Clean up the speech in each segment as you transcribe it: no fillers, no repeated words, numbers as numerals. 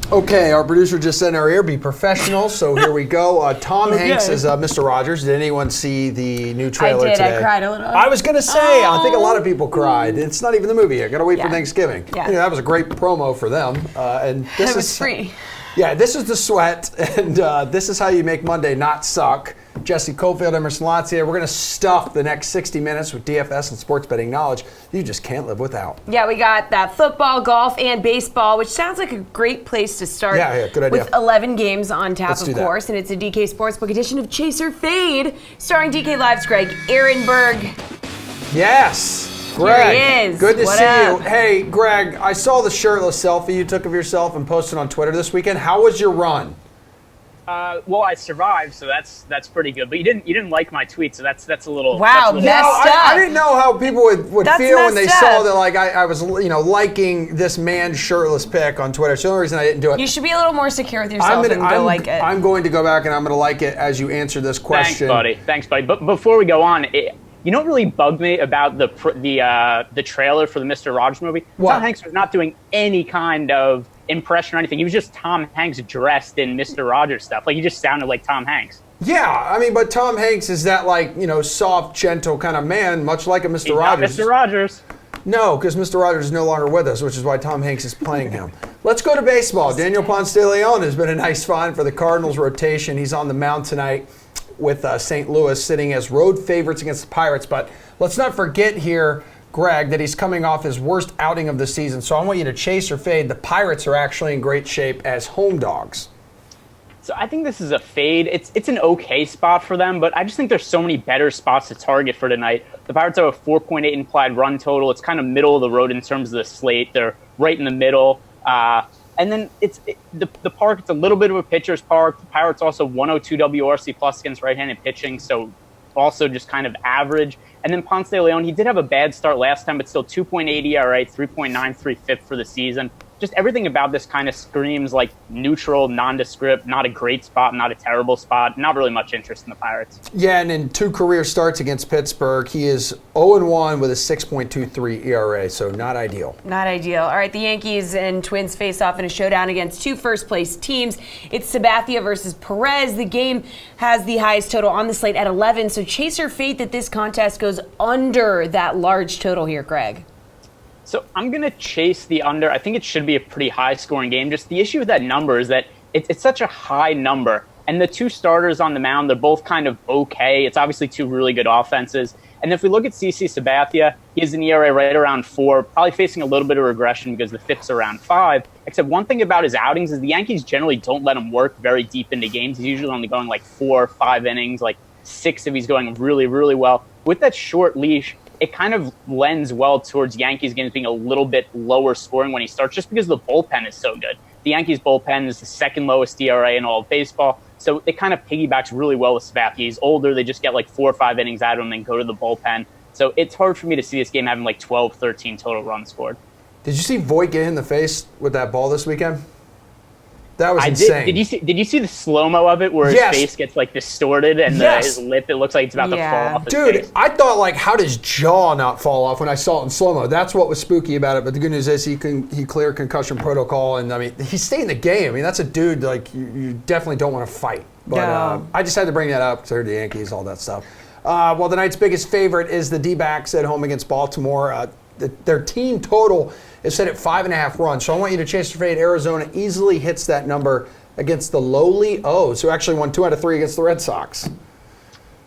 Okay, our producer just said in our ear, be professional, so here we go. Tom Hanks is Mr. Rogers. Did anyone see the new trailer today? I did. I cried a little. I was going to say, I think a lot of people cried. It's not even the movie. I got to wait for Thanksgiving. Yeah. That was a great promo for them. And this was free. Yeah, this is the sweat, and this is how you make Monday not suck. Jessie, Coffield, Emerson, Lotzia. We're going to stuff the next 60 minutes with DFS and sports betting knowledge you just can't live without. Yeah, we got that football, golf, and baseball, which sounds like a great place to start. Yeah, good idea. With 11 games on tap, Let's of course, and it's a DK Sportsbook edition of Chaser Fade, starring DK Live's Greg Ehrenberg. Yes. Greg, here he is. Good to What see up? you. Hey, Greg, I saw the shirtless selfie you took of yourself and posted on Twitter this weekend. How was your run? Well, I survived, so that's pretty good. But you didn't like my tweet, so that's a little. Wow, that's a little messed up. I didn't know how people would That's feel when they messed saw up. that. Like I was, liking this man's shirtless pic on Twitter. So the only reason I didn't do it. You should be a little more secure with yourself and go like it. I'm going to go back and I'm going to like it as you answer this question. Thanks, buddy. But before we go on, you know what really bugged me about the trailer for the Mr. Rogers movie? What? Tom Hanks was not doing any kind of impression or anything. He was just Tom Hanks dressed in Mr. Rogers stuff. Like, he just sounded like Tom Hanks. Yeah, I mean, but Tom Hanks is that soft, gentle kind of man, much like a Mr. Rogers. Not Mr. Rogers. No, because Mr. Rogers is no longer with us, which is why Tom Hanks is playing him. Let's go to baseball. Daniel Ponce de Leon has been a nice find for the Cardinals rotation. He's on the mound tonight with St. Louis sitting as road favorites against the Pirates. But let's not forget here, Greg, that he's coming off his worst outing of the season. So I want you to chase or fade. The Pirates are actually in great shape as home dogs. So I think this is a fade. It's an okay spot for them, but I just think there's so many better spots to target for tonight. The Pirates have a 4.8 implied run total. It's kind of middle of the road in terms of the slate. They're right in the middle. And then the park, it's a little bit of a pitcher's park. The Pirates also 102 WRC plus against right-handed pitching, so also just kind of average. And then Ponce de Leon, he did have a bad start last time, but still 2.8 ERA, 3.93 FIP for the season. Just everything about this kind of screams like neutral, nondescript, not a great spot, not a terrible spot, not really much interest in the Pirates. Yeah, and in 2 career starts against Pittsburgh, he is 0-1 with a 6.23 ERA, so not ideal. Not ideal. All right, the Yankees and Twins face off in a showdown against 2 first-place teams. It's Sabathia versus Perez. The game has the highest total on the slate at 11, so chase or fade that this contest goes under that large total here, Greg. So I'm going to chase the under. I think it should be a pretty high-scoring game. Just the issue with that number is that it's such a high number. And the 2 starters on the mound, they're both kind of okay. It's obviously 2 really good offenses. And if we look at CC Sabathia, he has an ERA right around 4, probably facing a little bit of regression because the FIP's around 5. Except one thing about his outings is the Yankees generally don't let him work very deep into games. He's usually only going like 4 or 5 innings, like 6 if he's going really, really well. With that short leash, it kind of lends well towards Yankees games being a little bit lower scoring when he starts, just because the bullpen is so good. The Yankees bullpen is the 2nd lowest ERA in all of baseball, so it kind of piggybacks really well with Sabathia. He's older, they just get like 4 or 5 innings out of him and then go to the bullpen. So it's hard for me to see this game having like 12, 13 total runs scored. Did you see Voit get hit in the face with that ball this weekend? That was insane. Did you see the slow-mo of it where his face gets like distorted and his lip, it looks like it's about to fall off his face? Dude, I thought like, how does jaw not fall off when I saw it in slow-mo? That's what was spooky about it. But the good news is he cleared concussion protocol, and I mean, he stayed in the game. I mean, that's a dude like you definitely don't want to fight. But I just had to bring that up because I heard the Yankees, all that stuff. Well, the night's biggest favorite is the D-backs at home against Baltimore. Their team total is set at 5.5 runs. So I want you to chase or fade. Arizona easily hits that number against the lowly O's, who actually won 2 out of 3 against the Red Sox.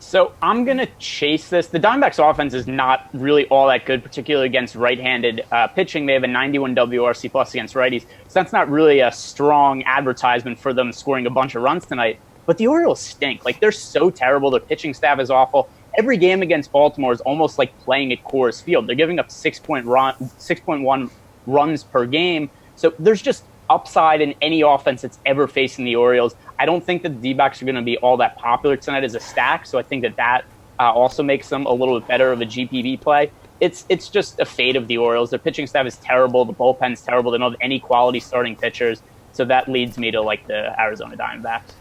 So I'm going to chase this. The Diamondbacks offense is not really all that good, particularly against right-handed pitching. They have a 91 WRC plus against righties. So that's not really a strong advertisement for them scoring a bunch of runs tonight. But the Orioles stink. Like, they're so terrible. Their pitching staff is awful. Every game against Baltimore is almost like playing at Coors Field. They're giving up 6.1 runs per game. So there's just upside in any offense that's ever facing the Orioles. I don't think that the D-backs are going to be all that popular tonight as a stack, so I think that also makes them a little bit better of a GPV play. It's just a fate of the Orioles. Their pitching staff is terrible. The bullpen's terrible. They don't have any quality starting pitchers. So that leads me to like the Arizona Diamondbacks.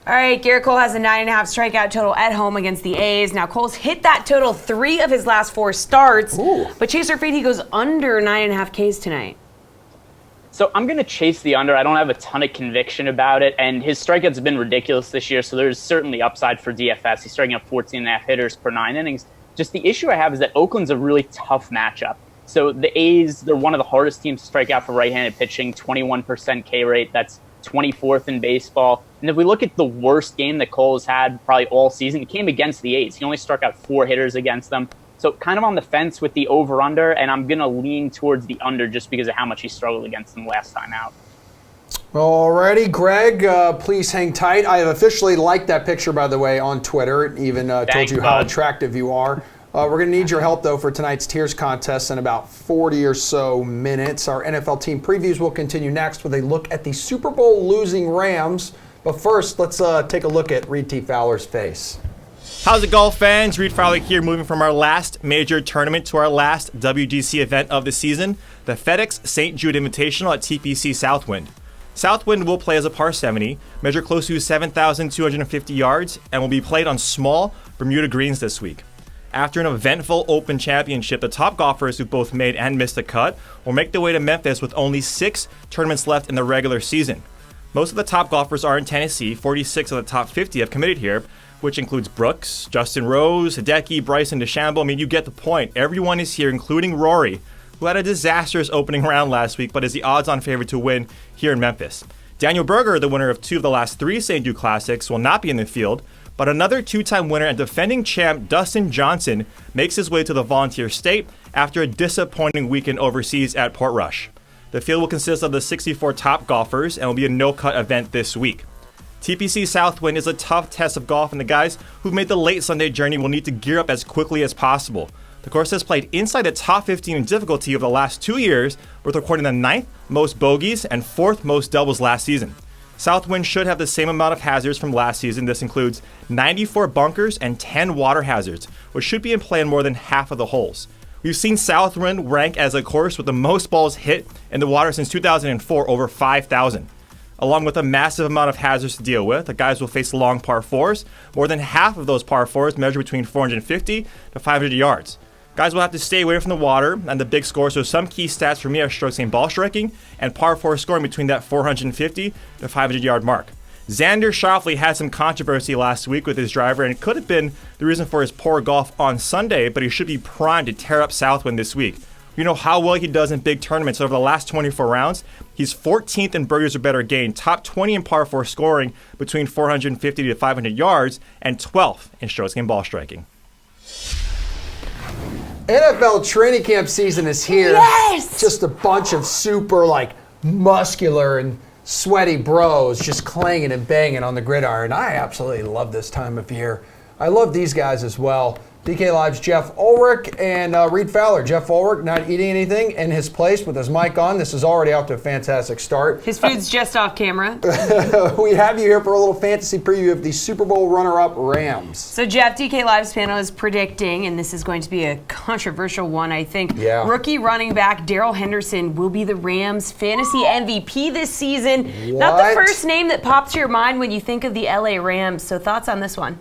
All right, Garrett Cole has a 9.5 strikeout total at home against the A's. Now, Cole's hit that total 3 of his last 4 starts. Ooh. But chase or fade, he goes under 9.5 Ks tonight. So I'm going to chase the under. I don't have a ton of conviction about it, and his strikeouts have been ridiculous this year, so there's certainly upside for DFS. He's striking out 14.5 hitters per 9 innings. Just the issue I have is that Oakland's a really tough matchup. So the A's, they're one of the hardest teams to strike out for right-handed pitching, 21% K rate. That's 24th in baseball. And if we look at the worst game that Cole has had probably all season, it came against the A's. He only struck out 4 hitters against them. So kind of on the fence with the over-under, and I'm going to lean towards the under just because of how much he struggled against them last time out. Alrighty, Greg, please hang tight. I have officially liked that picture, by the way, on Twitter. It even told you how attractive you are. We're going to need your help, though, for tonight's Tiers contest in about 40 or so minutes. Our NFL team previews will continue next with a look at the Super Bowl losing Rams. But first, let's take a look at Reed T. Fowler's face. How's it, golf fans? Reed Fowler here, moving from our last major tournament to our last WGC event of the season, the FedEx St. Jude Invitational at TPC Southwind. Southwind will play as a par 70, measure close to 7,250 yards, and will be played on small Bermuda greens this week. After an eventful Open Championship, the top golfers who both made and missed the cut will make their way to Memphis with only 6 tournaments left in the regular season. Most of the top golfers are in Tennessee. 46 of the top 50 have committed here, which includes Brooks, Justin Rose, Hideki, Bryson DeChambeau. I mean, you get the point. Everyone is here, including Rory, who had a disastrous opening round last week, but is the odds-on favorite to win here in Memphis. Daniel Berger, the winner of 2 of the last 3 St. Jude Classics, will not be in the field, but another 2-time winner and defending champ Dustin Johnson makes his way to the Volunteer State after a disappointing weekend overseas at Portrush. The field will consist of the 64 top golfers and will be a no-cut event this week. TPC Southwind is a tough test of golf, and the guys who've made the late Sunday journey will need to gear up as quickly as possible. The course has played inside the top 15 in difficulty over the last 2 years, with recording the 9th most bogeys and 4th most doubles last season. Southwind should have the same amount of hazards from last season. This includes 94 bunkers and 10 water hazards, which should be in play in more than half of the holes. We've seen Southwind rank as a course with the most balls hit in the water since 2004, over 5,000. Along with a massive amount of hazards to deal with, the guys will face long par 4s. More than half of those par 4s measure between 450 to 500 yards. Guys will have to stay away from the water and the big score, so some key stats for me are strokes gained ball striking and par 4 scoring between that 450 to 500 yard mark. Xander Schauffele had some controversy last week with his driver, and it could have been the reason for his poor golf on Sunday, but he should be primed to tear up Southwind this week. You know how well he does in big tournaments. Over the last 24 rounds, he's 14th in birdies or better gain, top 20 in par 4 scoring between 450 to 500 yards, and 12th in strokes gained ball striking. NFL training camp season is here. Yes! Just a bunch of super, muscular and sweaty bros just clanging and banging on the gridiron. I absolutely love this time of year. I love these guys as well. DK Live's Jeff Ulrich and Reed Fowler. Jeff Ulrich not eating anything in his place with his mic on. This is already off to a fantastic start. His food's just off camera. We have you here for a little fantasy preview of the Super Bowl runner-up Rams. So Jeff, DK Live's panel is predicting, and this is going to be a controversial one, I think. Yeah. Rookie running back Darrell Henderson will be the Rams' fantasy MVP this season. Not the first name that pops to your mind when you think of the LA Rams. So thoughts on this one?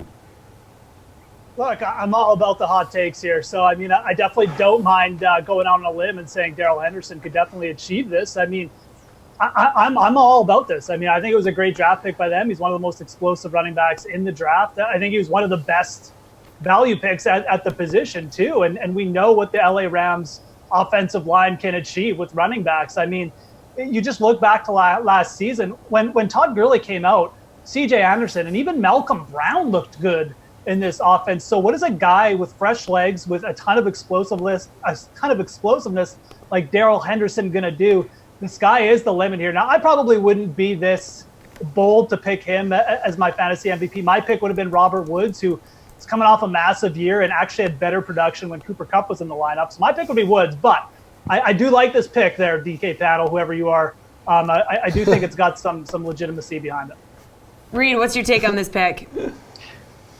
Look, I'm all about the hot takes here. So, I definitely don't mind going out on a limb and saying Darrell Henderson could definitely achieve this. I'm all about this. I think it was a great draft pick by them. He's one of the most explosive running backs in the draft. I think he was one of the best value picks at the position, too. And we know what the LA Rams offensive line can achieve with running backs. You just look back to last season. When Todd Gurley came out, C.J. Anderson and even Malcolm Brown looked good in this offense. So what is a guy with fresh legs, with a ton of explosiveness like Darrell Henderson going to do? The sky is the limit here. Now, I probably wouldn't be this bold to pick him as my fantasy MVP. My pick would have been Robert Woods, who is coming off a massive year and actually had better production when Cooper Kupp was in the lineup. So my pick would be Woods, but I do like this pick there, DK panel, whoever you are. I do think it's got some legitimacy behind it. Reed, what's your take on this pick?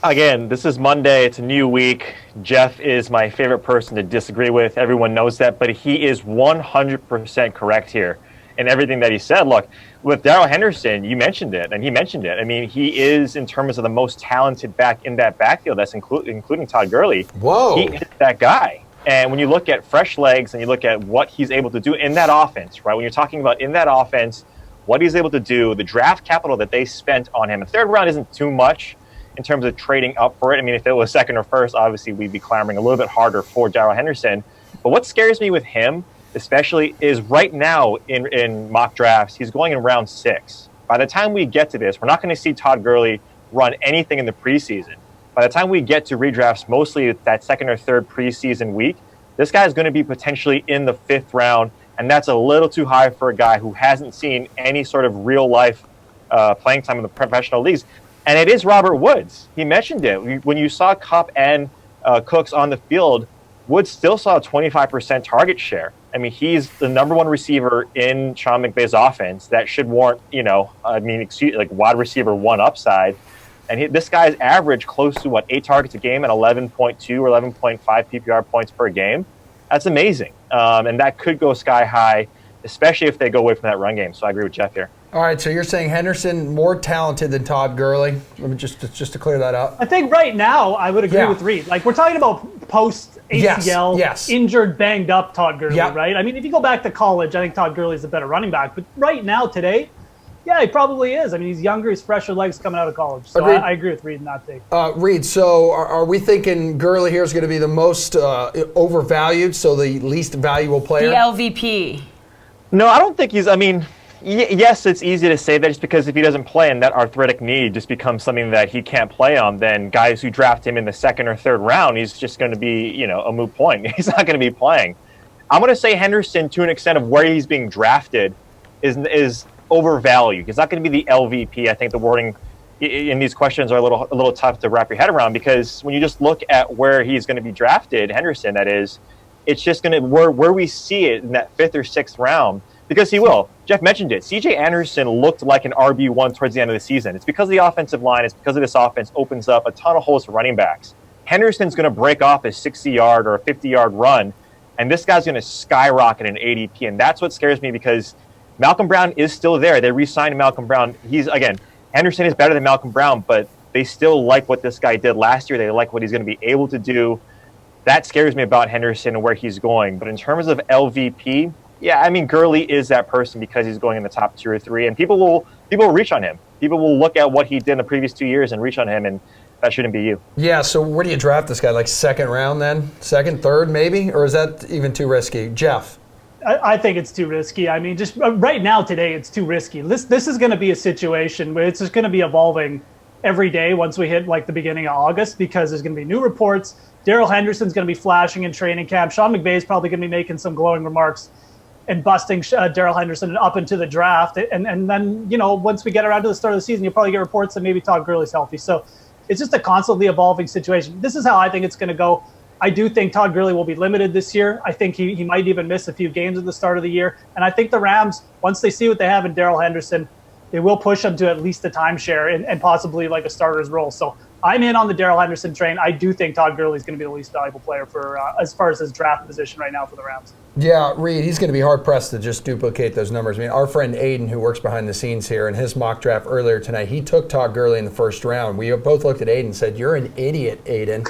Again, this is Monday. It's a new week. Jeff is my favorite person to disagree with. Everyone knows that, but he is 100% correct here in everything that he said. Look, with Darrell Henderson, you mentioned it, and he mentioned it. He is, in terms of the most talented back in that backfield, that's including Todd Gurley. Whoa. He is that guy. And when you look at fresh legs and you look at what he's able to do in that offense, right? When you're talking about in that offense, what he's able to do, the draft capital that they spent on him. A third round isn't too much in terms of trading up for it. I mean, if it was second or first, obviously we'd be clamoring a little bit harder for Darrell Henderson. But what scares me with him, especially, is right now in mock drafts, he's going in round 6. By the time we get to this, we're not going to see Todd Gurley run anything in the preseason. By the time we get to redrafts, mostly that second or third preseason week, this guy is going to be potentially in the 5th round, and that's a little too high for a guy who hasn't seen any sort of real-life playing time in the professional leagues. And it is Robert Woods. He mentioned it. When you saw Kupp and Cooks on the field, Woods still saw a 25% target share. I mean, he's the number 1 receiver in Sean McVay's offense. That should warrant, like wide receiver 1 upside. And this guy's average close to, 8 targets a game and 11.2 or 11.5 PPR points per game. That's amazing. And that could go sky high, especially if they go away from that run game. So I agree with Jeff here. All right, so you're saying Henderson more talented than Todd Gurley? Let me just to clear that up. I think right now I would agree with Reed. Like, we're talking about post ACL, injured, banged up Todd Gurley, right? I mean, if you go back to college, I think Todd Gurley is a better running back. But right now, today, yeah, he probably is. I mean, he's younger, he's fresher legs coming out of college. So I agree with Reed in that take. Reed, so are we thinking Gurley here is going to be the most overvalued, so the least valuable player? The LVP. No, I don't think he's, yes, it's easy to say that just because if he doesn't play and that arthritic knee just becomes something that he can't play on, then guys who draft him in the 2nd or 3rd round, he's just going to be, a moot point. He's not going to be playing. I'm going to say Henderson, to an extent of where he's being drafted, is overvalued. He's not going to be the LVP. I think the wording in these questions are a little tough to wrap your head around, because when you just look at where he's going to be drafted, Henderson, that is, it's just going to where we see it in that 5th or 6th round. Because he will. Jeff mentioned it. C.J. Anderson looked like an RB1 towards the end of the season. It's because of the offensive line. It's because of this offense opens up a ton of holes for running backs. Henderson's going to break off a 60-yard or a 50-yard run, and this guy's going to skyrocket in ADP. And that's what scares me, because Malcolm Brown is still there. They re-signed Malcolm Brown. Henderson is better than Malcolm Brown, but they still like what this guy did last year. They like what he's going to be able to do. That scares me about Henderson and where he's going. But in terms of LVP, yeah, Gurley is that person because he's going in the top 2 or 3, and people will reach on him. People will look at what he did in the previous 2 years and reach on him, and that shouldn't be you. Yeah, so where do you draft this guy? Like 2nd round then? 2nd, 3rd maybe? Or is that even too risky? Jeff? I think it's too risky. Just right now, today, it's too risky. This is going to be a situation where it's just going to be evolving every day once we hit like the beginning of August, because there's going to be new reports. Darrell Henderson's going to be flashing in training camp. Sean McVay is probably going to be making some glowing remarks and busting Darrell Henderson up into the draft. And then, once we get around to the start of the season, you'll probably get reports that maybe Todd Gurley's healthy. So it's just a constantly evolving situation. This is how I think it's going to go. I do think Todd Gurley will be limited this year. I think he might even miss a few games at the start of the year. And I think the Rams, once they see what they have in Darrell Henderson, they will push him to at least a timeshare and possibly like a starter's role. So I'm in on the Darrell Henderson train. I do think Todd Gurley is going to be the least valuable player for as far as his draft position right now for the Rams. Yeah, Reed, he's going to be hard-pressed to just duplicate those numbers. Our friend Aiden, who works behind the scenes here, in his mock draft earlier tonight, he took Todd Gurley in the 1st round. We both looked at Aiden and said, "You're an idiot, Aiden."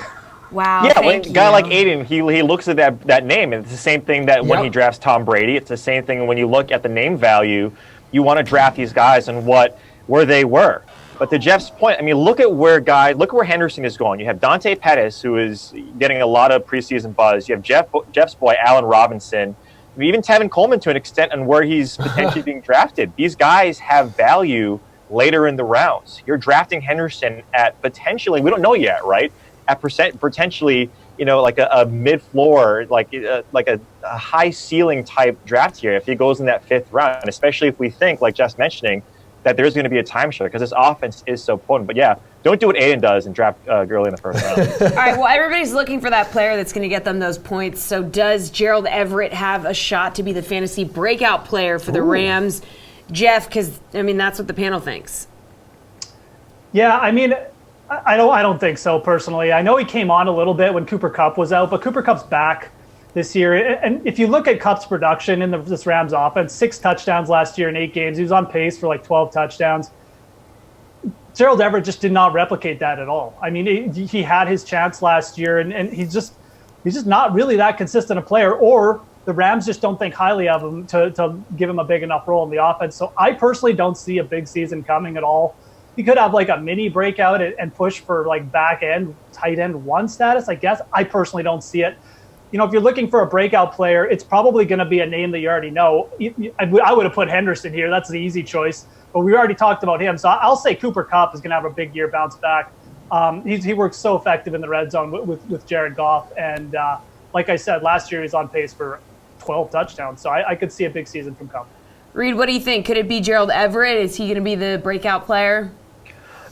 Wow. Yeah, when a guy like Aiden, he looks at that name, and it's the same thing that when he drafts Tom Brady. It's the same thing when you look at the name value. You want to draft these guys and where they were. But to Jeff's point, look at where Henderson is going. You have Dante Pettis, who is getting a lot of preseason buzz. You have Jeff's boy, Allen Robinson. Even Tevin Coleman to an extent, and where he's potentially being drafted. These guys have value later in the rounds. You're drafting Henderson at potentially, we don't know yet, right? At potentially, like a mid-floor, like a high ceiling type draft here if he goes in that 5th round, especially if we think, like Jeff's mentioning, that there's going to be a timeshare because this offense is so potent. But yeah, don't do what Aiden does and draft Gurley in the 1st round. All right, well, everybody's looking for that player that's going to get them those points. So does Gerald Everett have a shot to be the fantasy breakout player for the Rams? Jeff, because, that's what the panel thinks. Yeah, I don't think so, personally. I know he came on a little bit when Cooper Kupp was out, but Cooper Kupp's back this year. And if you look at Kupp's production in this Rams offense, 6 touchdowns last year in 8 games. He was on pace for like 12 touchdowns. Gerald Everett just did not replicate that at all. He had his chance last year, and he's just he's just not really that consistent a player, or the Rams just don't think highly of him to give him a big enough role in the offense. So I personally don't see a big season coming at all. He could have like a mini breakout and push for like back end, tight end 1 status, I guess. I personally don't see it. You know, if you're looking for a breakout player, it's probably going to be a name that you already know. I would have put Henderson here. That's the easy choice. But we already talked about him. So I'll say Cooper Kupp is going to have a big year, bounce back. He works so effective in the red zone with Jared Goff. And like I said, last year he was on pace for 12 touchdowns. So I could see a big season from Kupp. Reed, what do you think? Could it be Gerald Everett? Is he going to be the breakout player?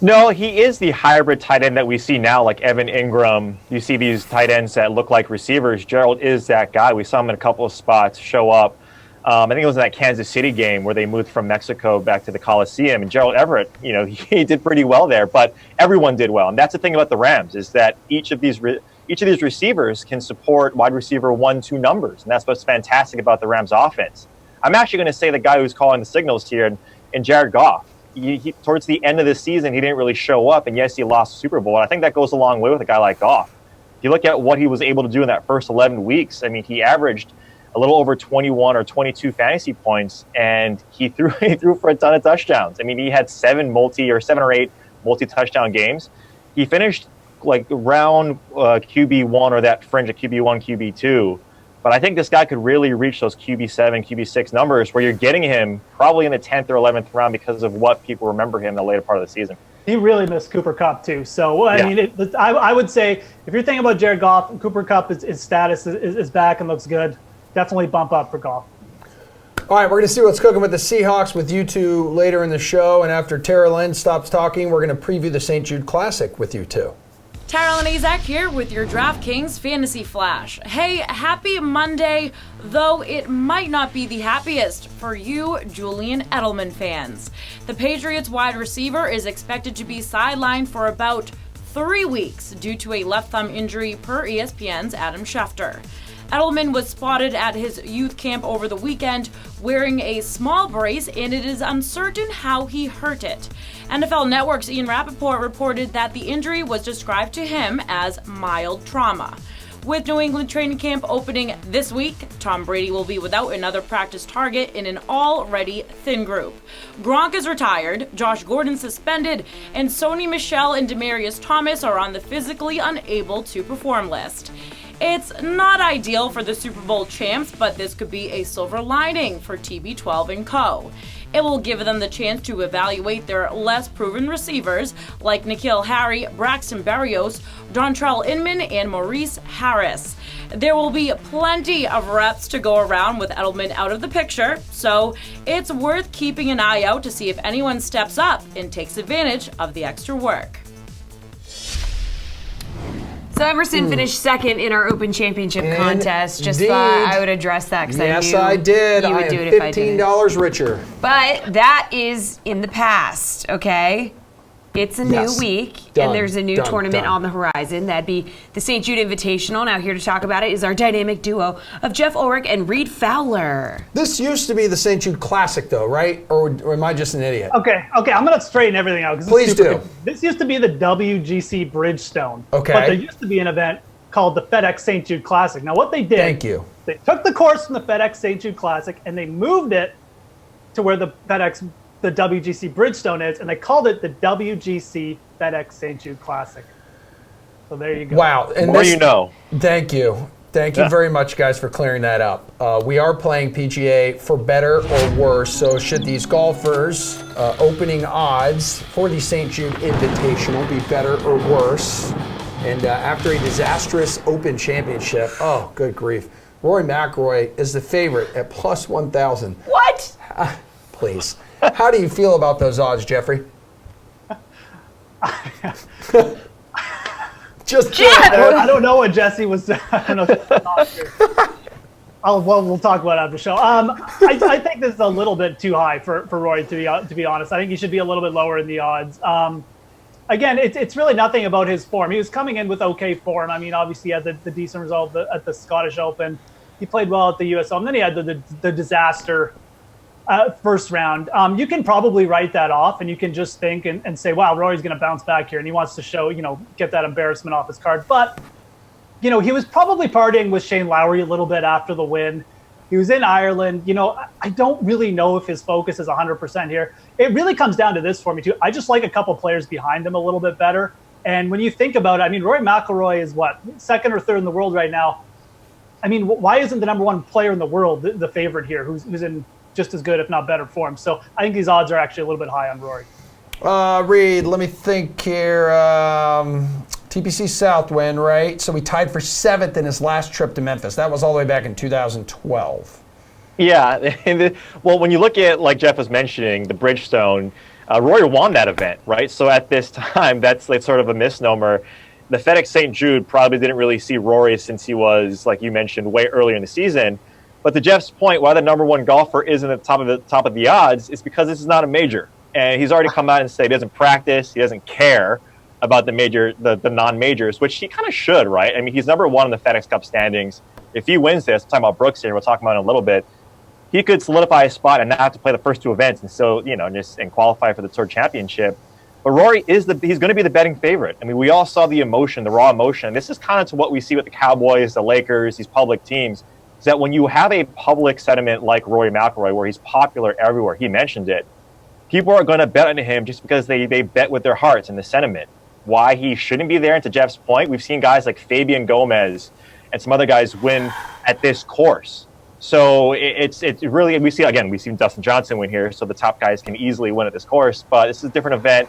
No, he is the hybrid tight end that we see now, like Evan Ingram. You see these tight ends that look like receivers. Gerald is that guy. We saw him in a couple of spots show up. I think it was in that Kansas City game where they moved from Mexico back to the Coliseum. And Gerald Everett, you know, he did pretty well there, but everyone did well. And that's the thing about the Rams, is that each of these receivers can support wide receiver 1-2 numbers. And that's what's fantastic about the Rams offense. I'm actually going to say the guy who's calling the signals here, and Jared Goff. He, towards the end of the season, he didn't really show up, and yes, he lost the Super Bowl. And I think that goes a long way with a guy like Goff. If you look at what he was able to do in that first 11 weeks, I mean, he averaged a little over 21 or 22 fantasy points, and he threw for a ton of touchdowns. I mean, he had 7 or 8 multi-touchdown games. He finished like around QB1 or that fringe of QB1, QB2. But I think this guy could really reach those QB7, QB6 numbers where you're getting him probably in the 10th or 11th round because of what people remember him in the later part of the season. He really missed Cooper Kupp too. So, I mean, I would say if you're thinking about Jared Goff, Cooper Kupp, his status is back and looks good. Definitely bump up for Goff. All right, we're going to see what's cooking with the Seahawks with you two later in the show. And after Tara Lynn stops talking, we're going to preview the St. Jude Classic with you two. Tyrell and Azak here with your DraftKings Fantasy Flash. Hey, happy Monday, though it might not be the happiest for you Julian Edelman fans. The Patriots wide receiver is expected to be sidelined for about 3 weeks due to a left thumb injury per ESPN's Adam Schefter. Edelman was spotted at his youth camp over the weekend wearing a small brace, and it is uncertain how he hurt it. NFL Network's Ian Rappaport reported that the injury was described to him as mild trauma. With New England training camp opening this week, Tom Brady will be without another practice target in an already thin group. Gronk is retired, Josh Gordon suspended, and Sony Michel and Demaryius Thomas are on the physically unable to perform list. It's not ideal for the Super Bowl champs, but this could be a silver lining for TB12 and co. It will give them the chance to evaluate their less proven receivers like N'Keal Harry, Braxton Berrios, Dontrell Inman, and Maurice Harris. There will be plenty of reps to go around with Edelman out of the picture, so it's worth keeping an eye out to see if anyone steps up and takes advantage of the extra work. So Emerson finished second in our Open Championship contest. Just thought I would address that because yes, I knew I did. you would I do am it if I did. $15 richer. But that is in the past, okay? It's a new week, and there's a new tournament on the horizon. That'd be the St. Jude Invitational. Now here to talk about it is our dynamic duo of Jeff Ulrich and Reed Fowler. This used to be the St. Jude Classic, though, right? Or am I just an idiot? Okay, I'm going to straighten everything out. Please do. This used to be the WGC Bridgestone. Okay. But there used to be an event called the FedEx St. Jude Classic. Now, what they did, Thank you. They took the course from the FedEx St. Jude Classic and they moved it to where the WGC Bridgestone is, and they called it the WGC FedEx St. Jude Classic. So there you go. Wow. And More you know. Thank you. Thank you very much, guys, for clearing that up. We are playing PGA for better or worse, so should these golfers' opening odds for the St. Jude Invitational be better or worse? And after a disastrous Open Championship, oh, good grief, Rory McIlroy is the favorite at plus 1,000. What? Please. How do you feel about those odds, Jeffrey? Just I don't know what Jessie was. I don't know. We'll talk about it after the show. I think this is a little bit too high for Rory, to be honest. I think he should be a little bit lower in the odds. Again, it's really nothing about his form. He was coming in with okay form. I mean, obviously he had the decent result at the Scottish Open. He played well at the US Open. Then he had the disaster first round. You can probably write that off, and you can just think and say, wow, Rory's going to bounce back here, and he wants to show, get that embarrassment off his card. But he was probably partying with Shane Lowry a little bit after the win. He was in Ireland. I don't really know if his focus is 100% here. It really comes down to this for me, too. I just like a couple players behind him a little bit better. And when you think about it, Rory McIlroy is what, second or third in the world right now? Why isn't the number one player in the world the favorite here, who's in just as good, if not better form? So I think these odds are actually a little bit high on Rory. Reed, let me think here. TPC Southwind, right? So we tied for 7th in his last trip to Memphis. That was all the way back in 2012. Yeah. Well, when you look at, like Jeff was mentioning, the Bridgestone, Rory won that event, right? So at this time, that's like sort of a misnomer. The FedEx St. Jude probably didn't really see Rory since he was, like you mentioned, way earlier in the season. But to Jeff's point, why the number one golfer isn't at the top of the odds is because this is not a major. And he's already come out and said he doesn't practice, he doesn't care about the non-majors, which he kind of should, right? He's number one in the FedEx Cup standings. If he wins this, I'm talking about Brooks here, we'll talk about it in a little bit, he could solidify his spot and not have to play the first 2 events and still, and qualify for the Tour Championship. But Rory he's going to be the betting favorite. We all saw the emotion, the raw emotion. This is kind of to what we see with the Cowboys, the Lakers, these public teams, is that when you have a public sentiment like Rory McIlroy, where he's popular everywhere, he mentioned it, people are going to bet on him just because they bet with their hearts and the sentiment. Why he shouldn't be there, and to Jeff's point, we've seen guys like Fabian Gomez and some other guys win at this course. So it's really, we see Dustin Johnson win here, so the top guys can easily win at this course, but this is a different event.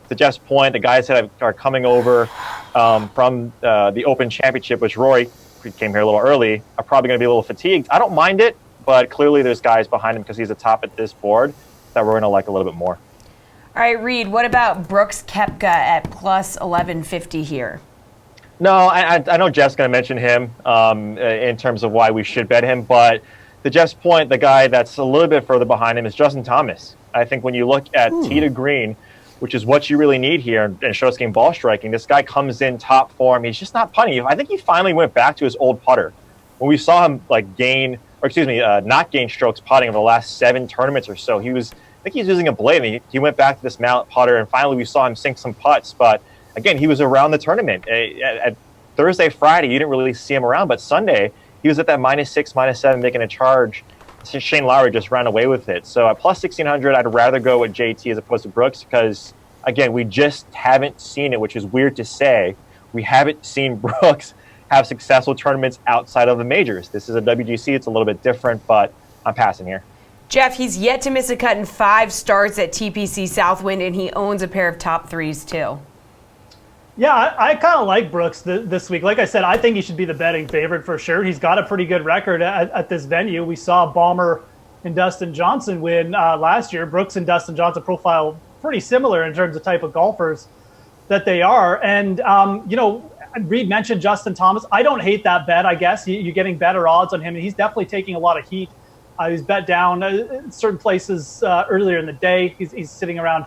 To Jeff's point, the guys that are coming over from the Open Championship, which Rory came here a little early, are probably going to be a little fatigued. I don't mind it, but clearly there's guys behind him because he's the top at this board that we're going to like a little bit more. All right, Reed, what about Brooks Koepka at plus 1150 here? No, I know Jeff's going to mention him in terms of why we should bet him, but to Jeff's point, the guy that's a little bit further behind him is Justin Thomas. I think when you look at tee to green, which is what you really need here in short game ball striking, this guy comes in top form. He's just not putting. I think he finally went back to his old putter. When we saw him not gain strokes putting over the last 7 tournaments or so, I think he's using a blade, and he went back to this mallet putter, and finally we saw him sink some putts. But again, he was around the tournament. At Thursday, Friday, you didn't really see him around, but Sunday, he was at that -6, -7 making a charge. Shane Lowry just ran away with it. So at plus 1,600, I'd rather go with JT as opposed to Brooks because, again, we just haven't seen it, which is weird to say. We haven't seen Brooks have successful tournaments outside of the majors. This is a WGC. It's a little bit different, but I'm passing here. Jeff, he's yet to miss a cut in 5 starts at TPC Southwind, and he owns a pair of top 3s, too. Yeah, I kind of like Brooks this week. Like I said, I think he should be the betting favorite for sure. He's got a pretty good record at this venue. We saw Ballmer and Dustin Johnson win last year. Brooks and Dustin Johnson profile pretty similar in terms of type of golfers that they are. And, Reed mentioned Justin Thomas. I don't hate that bet, I guess. You're getting better odds on him. And he's definitely taking a lot of heat. He's bet down in certain places earlier in the day. He's sitting around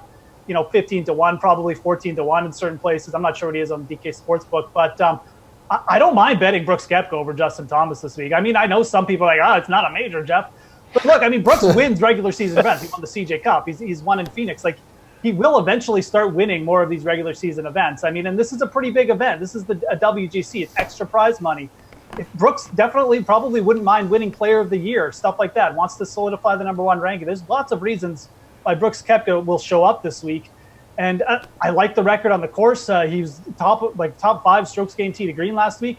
15 to 1, probably 14 to 1 in certain places. I'm not sure what he is on DK Sportsbook, but I don't mind betting Brooks Koepka over Justin Thomas this week. I know some people are like, it's not a major, Jeff. But look, Brooks wins regular season events. He won the CJ Cup. He's won in Phoenix. Like, he will eventually start winning more of these regular season events. And this is a pretty big event. This is a WGC. It's extra prize money. If Brooks probably wouldn't mind winning Player of the Year, stuff like that, wants to solidify the number 1 ranking. There's lots of reasons why Brooks Koepka will show up this week. And I like the record on the course. He was top 5 strokes gained tee to green last week.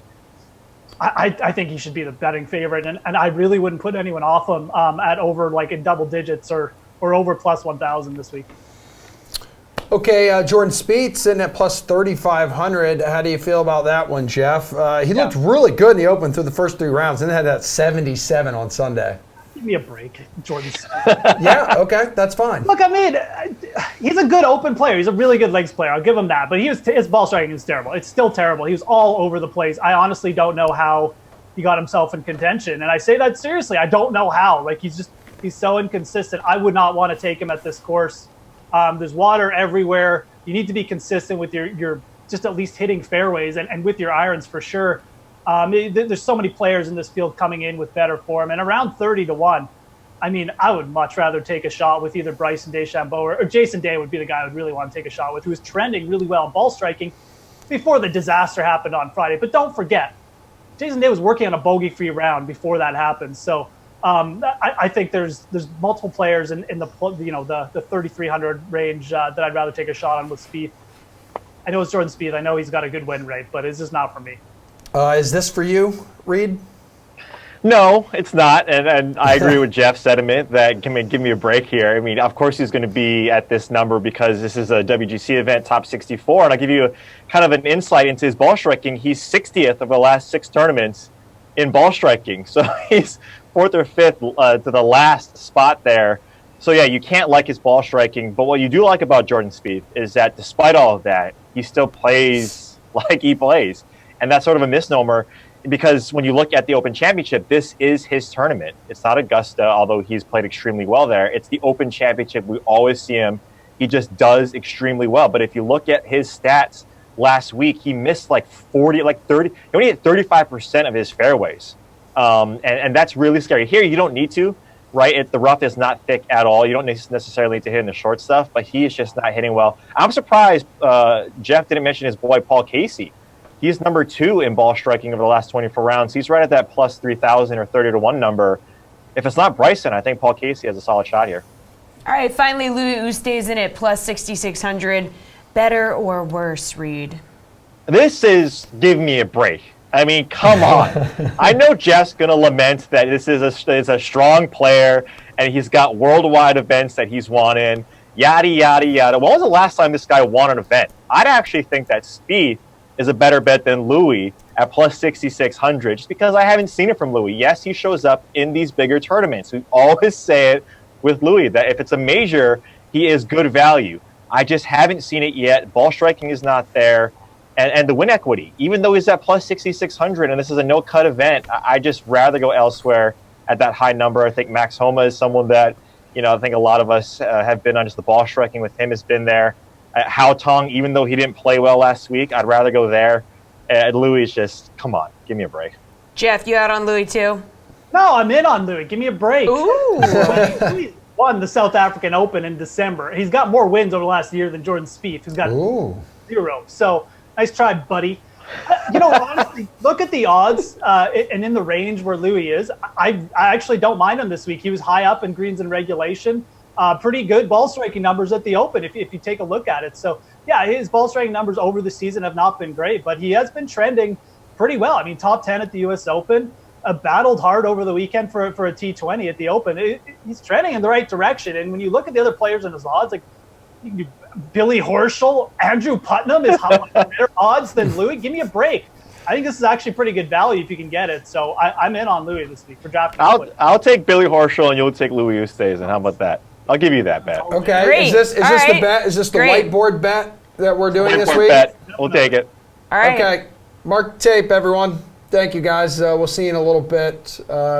I think he should be the betting favorite, and I really wouldn't put anyone off him at over in double digits or over plus 1,000 this week. Okay, Jordan Spieth's in at plus 3,500. How do you feel about that one, Jeff? He looked really good in the Open through the first 3 rounds, and then had that 77 on Sunday. Give me a break, Jordan. Yeah, okay, that's fine. Look, he's a good Open player. He's a really good legs player. I'll give him that. But his ball striking is terrible. It's still terrible. He was all over the place. I honestly don't know how he got himself in contention. And I say that seriously. I don't know how. He's so inconsistent. I would not want to take him at this course. There's water everywhere. You need to be consistent with your just at least hitting fairways and with your irons for sure. There's so many players in this field coming in with better form, and around 30 to 1. I would much rather take a shot with either Bryson DeChambeau or Jason Day would be the guy I would really want to take a shot with, who was trending really well in ball striking before the disaster happened on Friday. But don't forget, Jason Day was working on a bogey-free round before that happened. So I think there's multiple players in the 3,300 range that I'd rather take a shot on with Spieth. I know it's Jordan Spieth. I know he's got a good win rate, but it's just not for me. Is this for you, Reed? No, it's not, and I agree with Jeff's sentiment that give me a break here. I mean, of course he's going to be at this number because this is a WGC event, top 64, and I'll give you kind of an insight into his ball striking. He's 60th of the last 6 tournaments in ball striking, so he's 4th or 5th to the last spot there. So yeah, you can't like his ball striking, but what you do like about Jordan Spieth is that despite all of that, he still plays like he plays, and that's sort of a misnomer. Because when you look at the Open Championship, this is his tournament. It's not Augusta, although he's played extremely well there. It's the Open Championship. We always see him. He just does extremely well. But if you look at his stats last week, he missed like 30. He only hit 35% of his fairways. And that's really scary. Here, you don't need to, right? The rough is not thick at all. You don't necessarily need to hit in the short stuff, but he is just not hitting well. I'm surprised Jeff didn't mention his boy, Paul Casey. He's number 2 in ball striking over the last 24 rounds. He's right at that plus 3,000 or 30-1 number. If it's not Bryson, I think Paul Casey has a solid shot here. All right, finally, Louis Oosthuizen at plus 6,600. Better or worse, Reed? This is give me a break. I mean, come on. I know Jeff's going to lament that this is a strong player and he's got worldwide events that he's won in, yada, yada, yada. When was the last time this guy won an event? I'd actually think that Spieth is a better bet than Louis at plus 6,600, just because I haven't seen it from Louis. Yes, he shows up in these bigger tournaments. We always say it with Louis, that if it's a major, he is good value. I just haven't seen it yet. Ball striking is not there. And the win equity, even though he's at plus 6,600 and this is a no-cut event, I just rather go elsewhere at that high number. I think Max Homa is someone that, I think a lot of us have been on just the ball striking with him has been there. Hao Tong, even though he didn't play well last week, I'd rather go there. Louis is just, come on, give me a break. Jeff, you out on Louis too? No, I'm in on Louis. Give me a break. Ooh. Louis won the South African Open in December. He's got more wins over the last year than Jordan Spieth, who's got 0. So nice try, buddy. Honestly, look at the odds and in the range where Louis is. I actually don't mind him this week. He was high up in greens and regulation. Pretty good ball striking numbers at the Open if you take a look at it. So, yeah, his ball striking numbers over the season have not been great, but he has been trending pretty well. I mean, top 10 at the U.S. Open, battled hard over the weekend for a T20 at the Open. He's trending in the right direction. And when you look at the other players in his odds, like Billy Horschel, Andrew Putnam is better odds than Louis. Give me a break. I think this is actually pretty good value if you can get it. So I'm in on Louis this week for DraftKings. I'll take Billy Horschel and you'll take Louis Oosthuizen. How about that? I'll give you that bet. Okay. Great. Is this right. the bet? Is this the Great. whiteboard bet that we're doing this Whiteboard week? bet. We'll take it. All right. Okay. Mark tape, everyone. Thank you, guys. We'll see you in a little bit.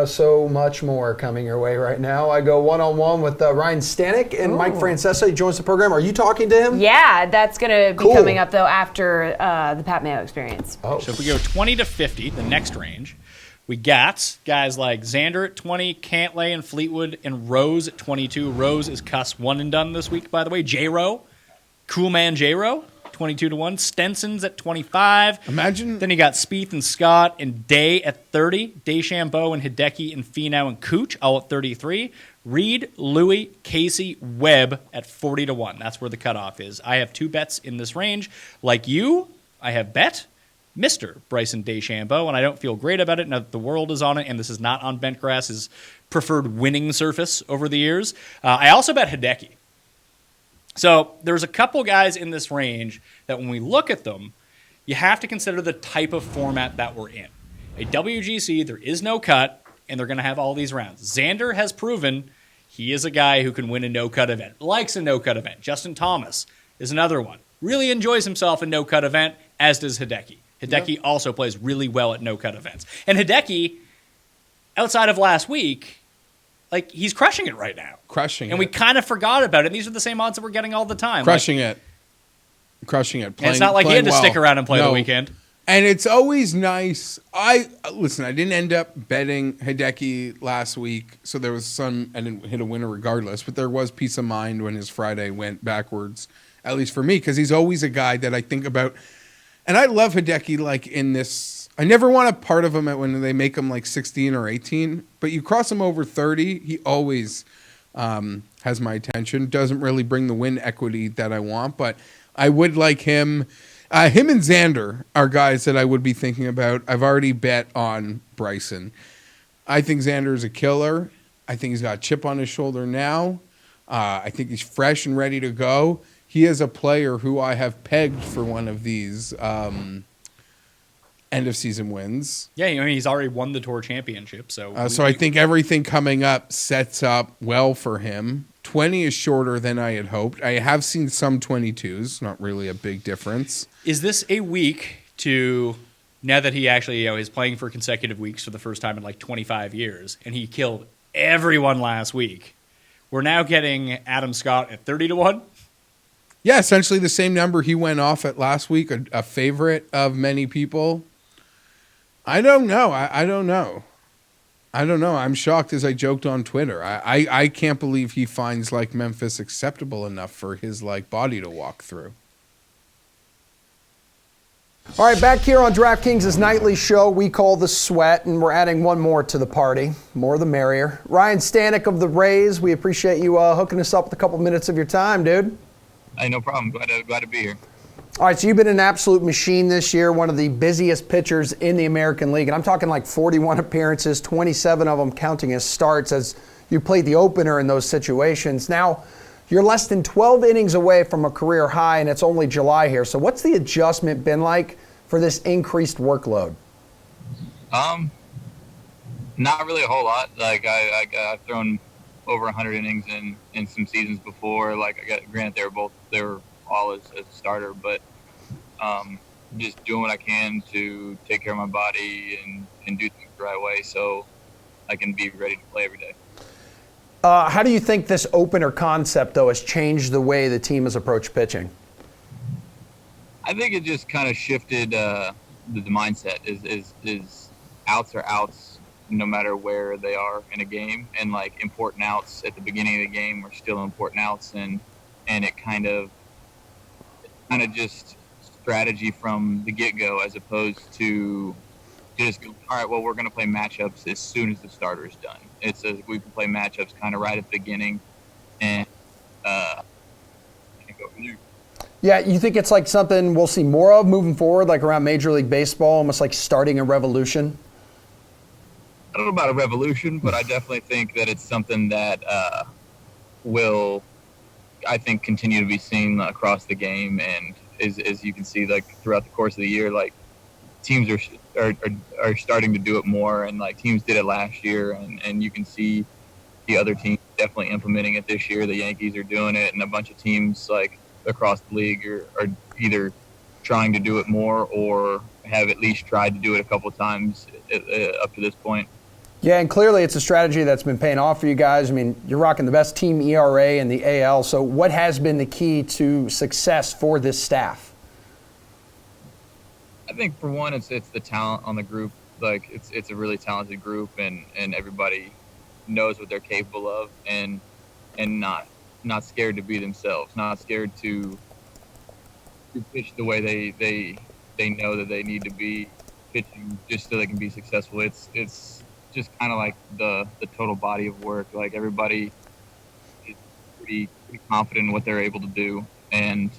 So much more coming your way right now. I go one-on-one with Ryne Stanek and Mike Francesa. He joins the program. Are you talking to him? Yeah, that's going to be coming up, though, after the Pat Mayo experience. So if we go 20 to 50, the next range, we got guys like Xander at 20, Cantlay and Fleetwood, and Rose at 22. Rose is cuss one and done this week, by the way. J-Rowe, cool man J-Rowe, 22-1. Stenson's at 25. Imagine. Then you got Spieth and Scott and Day at 30. DeChambeau and Hideki and Finau and Cooch all at 33. Reed, Louis, Casey, Webb at 40-1. That's where the cutoff is. I have 2 bets in this range. Like you, I have bet Mr. Bryson DeChambeau, and I don't feel great about it now that the world is on it, and this is not on bentgrass, his preferred winning surface over the years. I also bet Hideki. So there's a couple guys in this range that when we look at them, you have to consider the type of format that we're in. A WGC, there is no cut, and they're going to have all these rounds. Xander has proven he is a guy who can win a no-cut event, likes a no-cut event. Justin Thomas is another one. Really enjoys himself in no-cut event, as does Hideki. Hideki also plays really well at no-cut events. And Hideki, outside of last week, he's crushing it right now. And we kind of forgot about it. And these are the same odds that we're getting all the time. Crushing it. And it's not like he had to stick around and play the weekend. And it's always nice. I didn't end up betting Hideki last week, so there was I didn't hit a winner regardless, but there was peace of mind when his Friday went backwards, at least for me, because he's always a guy that I think about. And I love Hideki in this I never want a part of him when they make him like 16 or 18, but you cross him over 30, he always has my attention. Doesn't really bring the win equity that I want, but I would like him. Him and Xander are guys that I would be thinking about. I've already bet on Bryson. I think Xander is a killer. I think he's got a chip on his shoulder now. I think he's fresh and ready to go. He is a player who I have pegged for one of these end of season wins. Yeah, I mean, he's already won the tour championship. So I think everything coming up sets up well for him. 20 is shorter than I had hoped. I have seen some 22s, not really a big difference. Is this a week to, now that he actually is playing for consecutive weeks for the first time in like 25 years, and he killed everyone last week, we're now getting Adam Scott at 30-1? Yeah, essentially the same number he went off at last week, a favorite of many people. I don't know. I don't know. I'm shocked, as I joked on Twitter. I can't believe he finds like Memphis acceptable enough for his like body to walk through. All right, back here on DraftKings' nightly show we call The Sweat, and we're adding one more to the party. More the merrier. Ryne Stanek of the Rays, we appreciate you hooking us up with a couple minutes of your time, dude. Hey, no problem. Glad to be here. All right, so you've been an absolute machine this year, one of the busiest pitchers in the American League. And I'm talking like 41 appearances, 27 of them counting as starts as you played the opener in those situations. Now, you're less than 12 innings away from a career high, and it's only July here. So what's the adjustment been like for this increased workload? Not really a whole lot. Like, I've thrown over 100 innings in some seasons before. Like, granted, they were all as a starter, but just doing what I can to take care of my body and do things the right way so I can be ready to play every day. How do you think this opener concept, though, has changed the way the team has approached pitching? I think it just kind of shifted the mindset. Is outs are outs no matter where they are in a game, and like important outs at the beginning of the game are still important outs, and it kind of just strategy from the get-go as opposed to just go, all right, well, we're going to play matchups as soon as the starter is done. We can play matchups kind of right at the beginning and go from there. Yeah, you think it's like something we'll see more of moving forward, like around Major League Baseball, almost like starting a revolution? I don't know about a revolution, but I definitely think that it's something that will, I think, continue to be seen across the game. And as you can see, like throughout the course of the year, like teams are starting to do it more, and like teams did it last year, and you can see the other teams definitely implementing it this year. The Yankees are doing it, and a bunch of teams like across the league are either trying to do it more or have at least tried to do it a couple of times up to this point. Yeah, and clearly it's a strategy that's been paying off for you guys. I mean, you're rocking the best team ERA in the AL. So what has been the key to success for this staff? I think for one, it's the talent on the group. Like it's a really talented group, and everybody knows what they're capable of, and not scared to be themselves, not scared to pitch the way they know that they need to be pitching just so they can be successful. It's just kind of like the total body of work. Like everybody is pretty confident in what they're able to do, and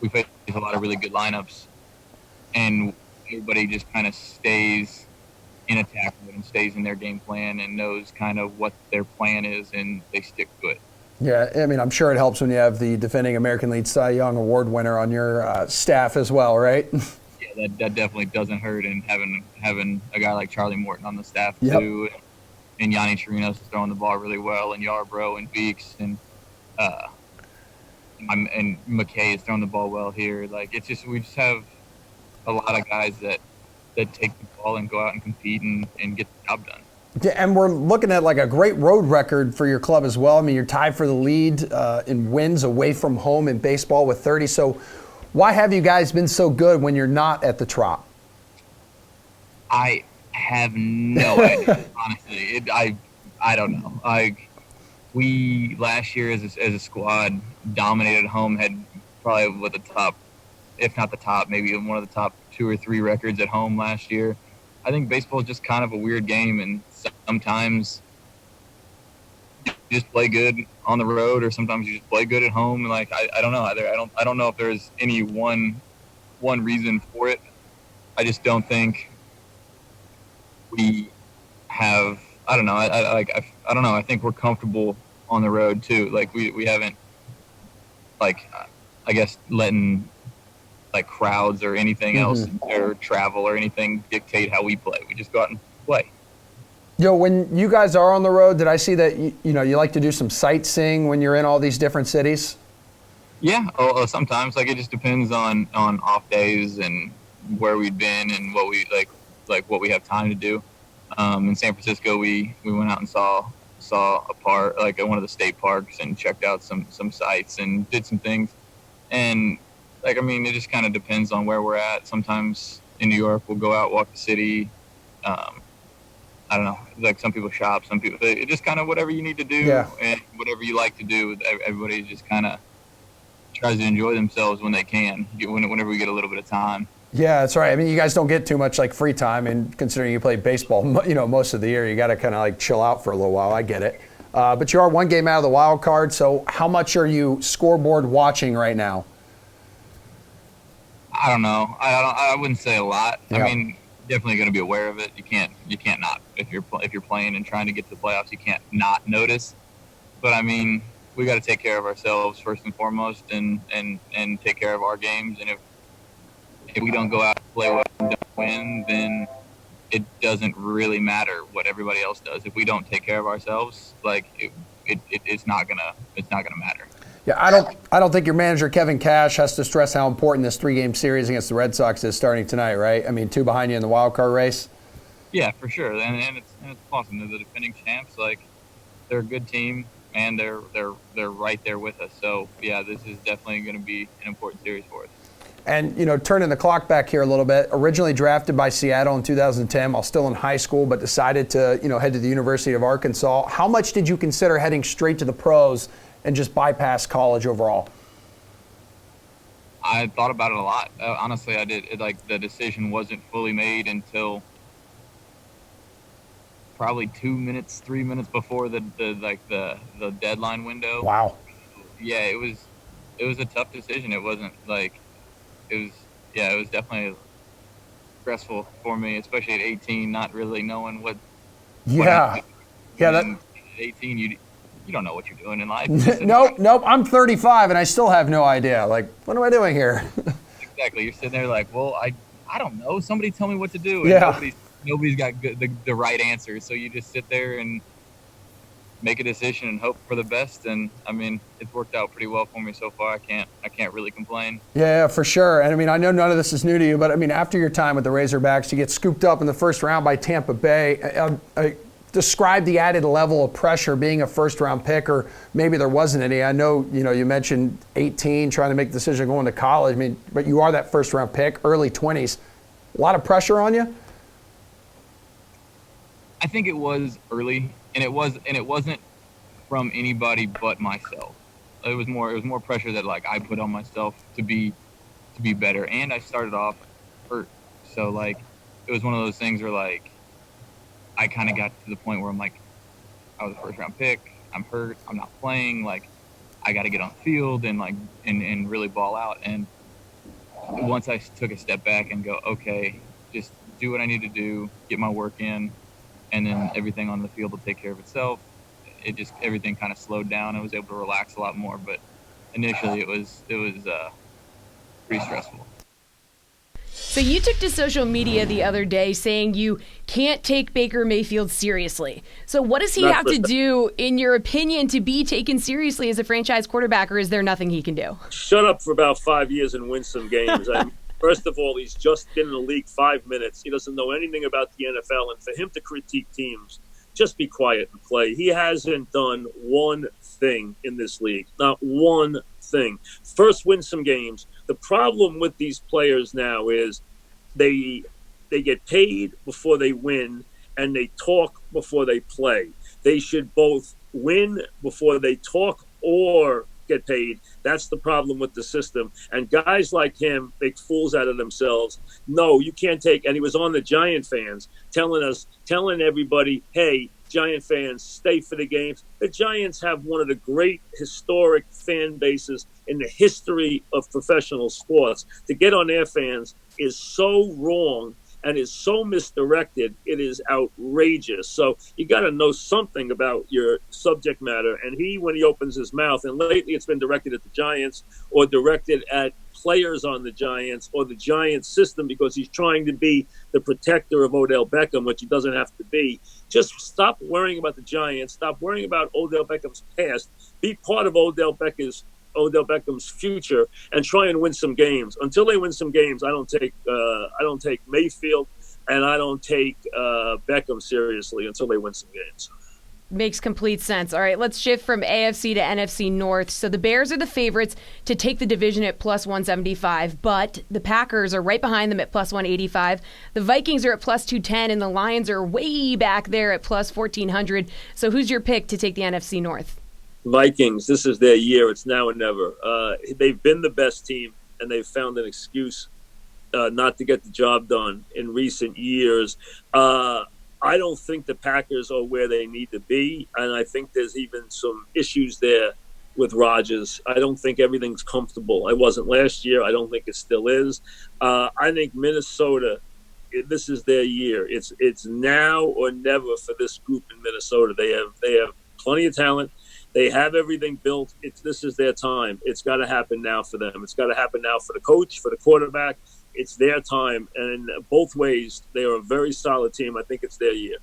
we face a lot of really good lineups, and everybody just kind of stays in attack mode and stays in their game plan and knows kind of what their plan is, and they stick to it. Yeah, I mean, I'm sure it helps when you have the defending American League Cy Young Award winner on your staff as well, right? Yeah, that definitely doesn't hurt, and having a guy like Charlie Morton on the staff too, and Yanni Chirinos is throwing the ball really well, and Yarbrough and Beeks and McKay is throwing the ball well here. Like we just have a lot of guys that take the ball and go out and compete and get the job done. Yeah, and we're looking at like a great road record for your club as well. I mean, you're tied for the lead in wins away from home in baseball with 30. So why have you guys been so good when you're not at the Trop? I have no idea, honestly. I don't know. Like we last year as a squad dominated home, had probably with the top if not the top, maybe one of the top 2 or 3 records at home last year. I think baseball is just kind of a weird game, and sometimes you just play good on the road, or sometimes you just play good at home. Like I don't know. I don't know if there's any one reason for it. I just don't think we have. I don't know. I don't know. I think we're comfortable on the road too. Like we haven't, like, I guess, letting like crowds or anything else or travel or anything dictate how we play. We just go out and play. Yo, when you guys are on the road, did I see that you like to do some sightseeing when you're in all these different cities? Yeah, sometimes. Like, it just depends on off days and where we've been and what we like what we have time to do. In San Francisco, we went out and saw a park, like one of the state parks, and checked out some sites and did some things. And like, I mean, it just kind of depends on where we're at. Sometimes in New York, we'll go out, walk the city. I don't know. Like, some people shop, some people. It just kind of whatever you need to do and whatever you like to do. Everybody just kind of tries to enjoy themselves when they can, whenever we get a little bit of time. Yeah, that's right. I mean, you guys don't get too much like free time, and considering you play baseball, most of the year, you got to kind of like chill out for a little while. I get it. But you are one game out of the wild card. So how much are you scoreboard watching right now? I don't know. I wouldn't say a lot. Yeah. I mean, definitely going to be aware of it. You can't not. If you're playing and trying to get to the playoffs, you can't not notice. But I mean, we got to take care of ourselves first and foremost, and take care of our games. And if we don't go out and play well and don't win, then it doesn't really matter what everybody else does. If we don't take care of ourselves, like it's not gonna matter. Yeah, I don't think your manager Kevin Cash has to stress how important this 3-game series against the Red Sox is starting tonight, right? I mean, 2 behind you in the wild card race. Yeah, for sure, and it's awesome. They're the defending champs. Like, they're a good team, and they're right there with us. So yeah, this is definitely going to be an important series for us. And, turning the clock back here a little bit, originally drafted by Seattle in 2010 while still in high school, but decided to, head to the University of Arkansas. How much did you consider heading straight to the pros and just bypass college overall? I thought about it a lot. Honestly, I did. The decision wasn't fully made until probably 2 minutes, 3 minutes before the deadline window. Wow. Yeah, it was a tough decision. It wasn't it was definitely stressful for me, especially at 18, not really knowing what. Yeah. At 18, you don't know what you're doing in life. Nope. I'm 35 and I still have no idea. Like, what am I doing here? Exactly. You're sitting there like, well, I don't know. Somebody tell me what to do. And yeah. Nobody's got the right answer. So you just sit there and make a decision and hope for the best. And I mean, it's worked out pretty well for me so far. I can't really complain. Yeah, for sure. And I mean, I know none of this is new to you, but I mean, after your time with the Razorbacks, you get scooped up in the first round by Tampa Bay. Describe the added level of pressure being a first-round pick, or maybe there wasn't any. I know, you mentioned 18, trying to make the decision going to college. I mean, but you are that first-round pick, early 20s. A lot of pressure on you? I think it was early, and it wasn't from anybody but myself. It was more pressure that like I put on myself to be better, and I started off hurt. So like, it was one of those things where like, I kind of got to the point where I'm like, I was a first-round pick. I'm hurt. I'm not playing. Like, I got to get on the field and like and really ball out. And once I took a step back and go, okay, just do what I need to do, get my work in, and then everything on the field will take care of itself. Everything kind of slowed down. I was able to relax a lot more. But initially, it was pretty stressful. So you took to social media the other day saying you can't take Baker Mayfield seriously. So what does he have to do, in your opinion, to be taken seriously as a franchise quarterback, or is there nothing he can do? Shut up for about 5 years and win some games. First of all, he's just been in the league 5 minutes. He doesn't know anything about the NFL. And for him to critique teams, just be quiet and play. He hasn't done one thing in this league. Not one thing. First, win some games. The problem with these players now is they get paid before they win, and they talk before they play. They should both win before they talk or get paid. That's the problem with the system. And guys like him make fools out of themselves. No, you can't take, and he was on the Giant fans telling everybody, hey, Giant fans, stay for the games. The Giants have one of the great historic fan bases in the history of professional sports. To get on their fans is so wrong and is so misdirected, it is outrageous. So you got to know something about your subject matter. And when he opens his mouth, and lately it's been directed at the Giants or directed at players on the Giants or the Giants system because he's trying to be the protector of Odell Beckham, which he doesn't have to be. Just stop worrying about the Giants. Stop worrying about Odell Beckham's past. Be part of Odell Beckham's future and try and win some games. Until they win some games, I don't take Mayfield and I don't take Beckham seriously until they win some games. Makes complete sense. All right, let's shift from AFC to NFC North. So the Bears are the favorites to take the division at plus 175, but the Packers are right behind them at plus 185. The Vikings are at plus 210, and the Lions are way back there at plus 1,400. So who's your pick to take the NFC North? Vikings, this is their year. It's now or never. They've been the best team, and they've found an excuse not to get the job done in recent years. I don't think the Packers are where they need to be, and I think there's even some issues there with Rodgers. I don't think everything's comfortable. I wasn't last year. I don't think it still is. I think Minnesota, this is their year. It's now or never for this group in Minnesota. They have plenty of talent. They have everything built. This is their time. It's got to happen now for them. It's got to happen now for the coach, for the quarterback. It's their time, and both ways, they are a very solid team. I think it's their year.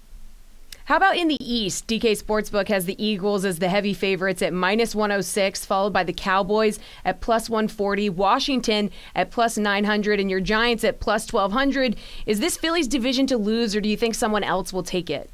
How about in the East? DK Sportsbook has the Eagles as the heavy favorites at minus 106, followed by the Cowboys at plus 140, Washington at plus 900, and your Giants at plus 1,200. Is this Philly's division to lose, or do you think someone else will take it?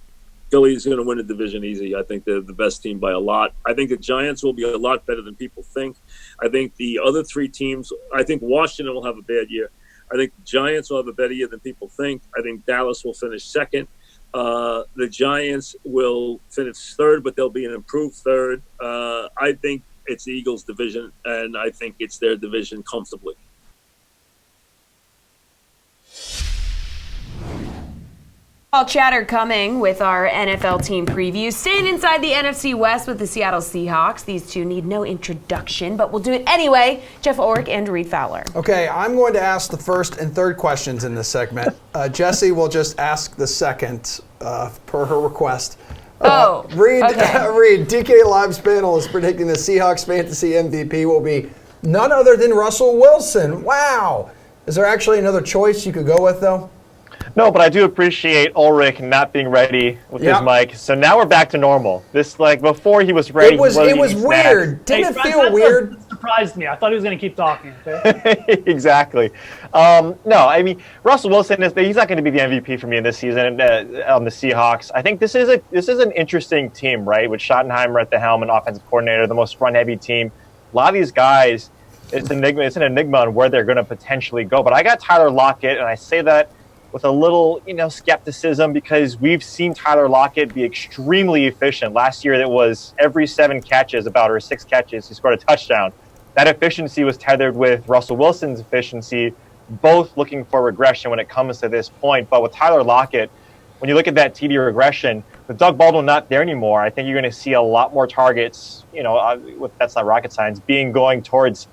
Philly's going to win the division easy. I think they're the best team by a lot. I think the Giants will be a lot better than people think. I think the other three teams, I think Washington will have a bad year. I think the Giants will have a better year than people think. I think Dallas will finish second. The Giants will finish third, but they'll be an improved third. I think it's the Eagles' division, and I think it's their division comfortably. All chatter coming with our NFL team previews. Staying inside the NFC West with the Seattle Seahawks. These two need no introduction, but we'll do it anyway. Jeff Ulrich and Reed Fowler. Okay, I'm going to ask the first and third questions in this segment. Jessie will just ask the second per her request. Reed, DK Live's panel is predicting the Seahawks fantasy MVP will be none other than Russell Wilson. Wow. Is there actually another choice you could go with, though? No, but I do appreciate Ulrich not being ready with his mic. So now we're back to normal. This, like, before he was ready. It was weird. Didn't it feel weird? It surprised me. I thought he was going to keep talking. Okay? Exactly. No, I mean, Russell Wilson, he's not going to be the MVP for me in this season on the Seahawks. I think this is an interesting team, right? With Schottenheimer at the helm, an offensive coordinator, the most run-heavy team. A lot of these guys, it's an enigma on where they're going to potentially go. But I got Tyler Lockett, and I say that with a little, skepticism because we've seen Tyler Lockett be extremely efficient. Last year, it was every 6 catches, he scored a touchdown. That efficiency was tethered with Russell Wilson's efficiency, both looking for regression when it comes to this point. But with Tyler Lockett, when you look at that TD regression, with Doug Baldwin not there anymore, I think you're going to see a lot more targets, that's not rocket science, going towards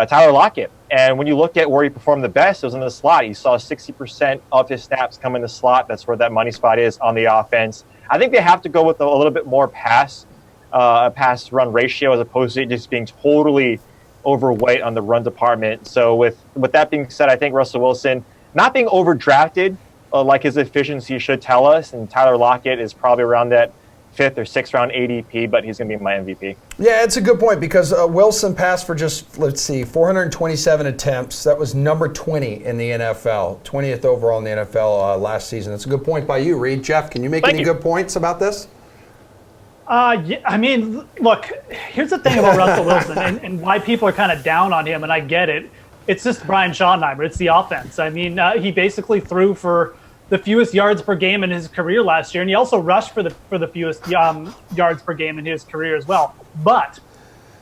Tyler Lockett. And when you look at where he performed the best, it was in the slot. He saw 60% of his snaps come in the slot. That's where that money spot is on the offense. I think they have to go with a little bit more pass run ratio as opposed to just being totally overweight on the run department. So with that being said, I think Russell Wilson not being overdrafted like his efficiency should tell us, and Tyler Lockett is probably around that 5th or 6th round ADP, but he's going to be my MVP. Yeah, it's a good point because Wilson passed for just, 427 attempts. That was number 20 in the NFL, 20th overall in the NFL last season. That's a good point by you, Reed. Jeff, can you make any good points about this? Yeah, I mean, look, here's the thing about Russell Wilson and why people are kind of down on him, and I get it. It's just Brian Schottenheimer. It's the offense. I mean, he basically threw for the fewest yards per game in his career last year, and he also rushed for the fewest yards per game in his career as well. But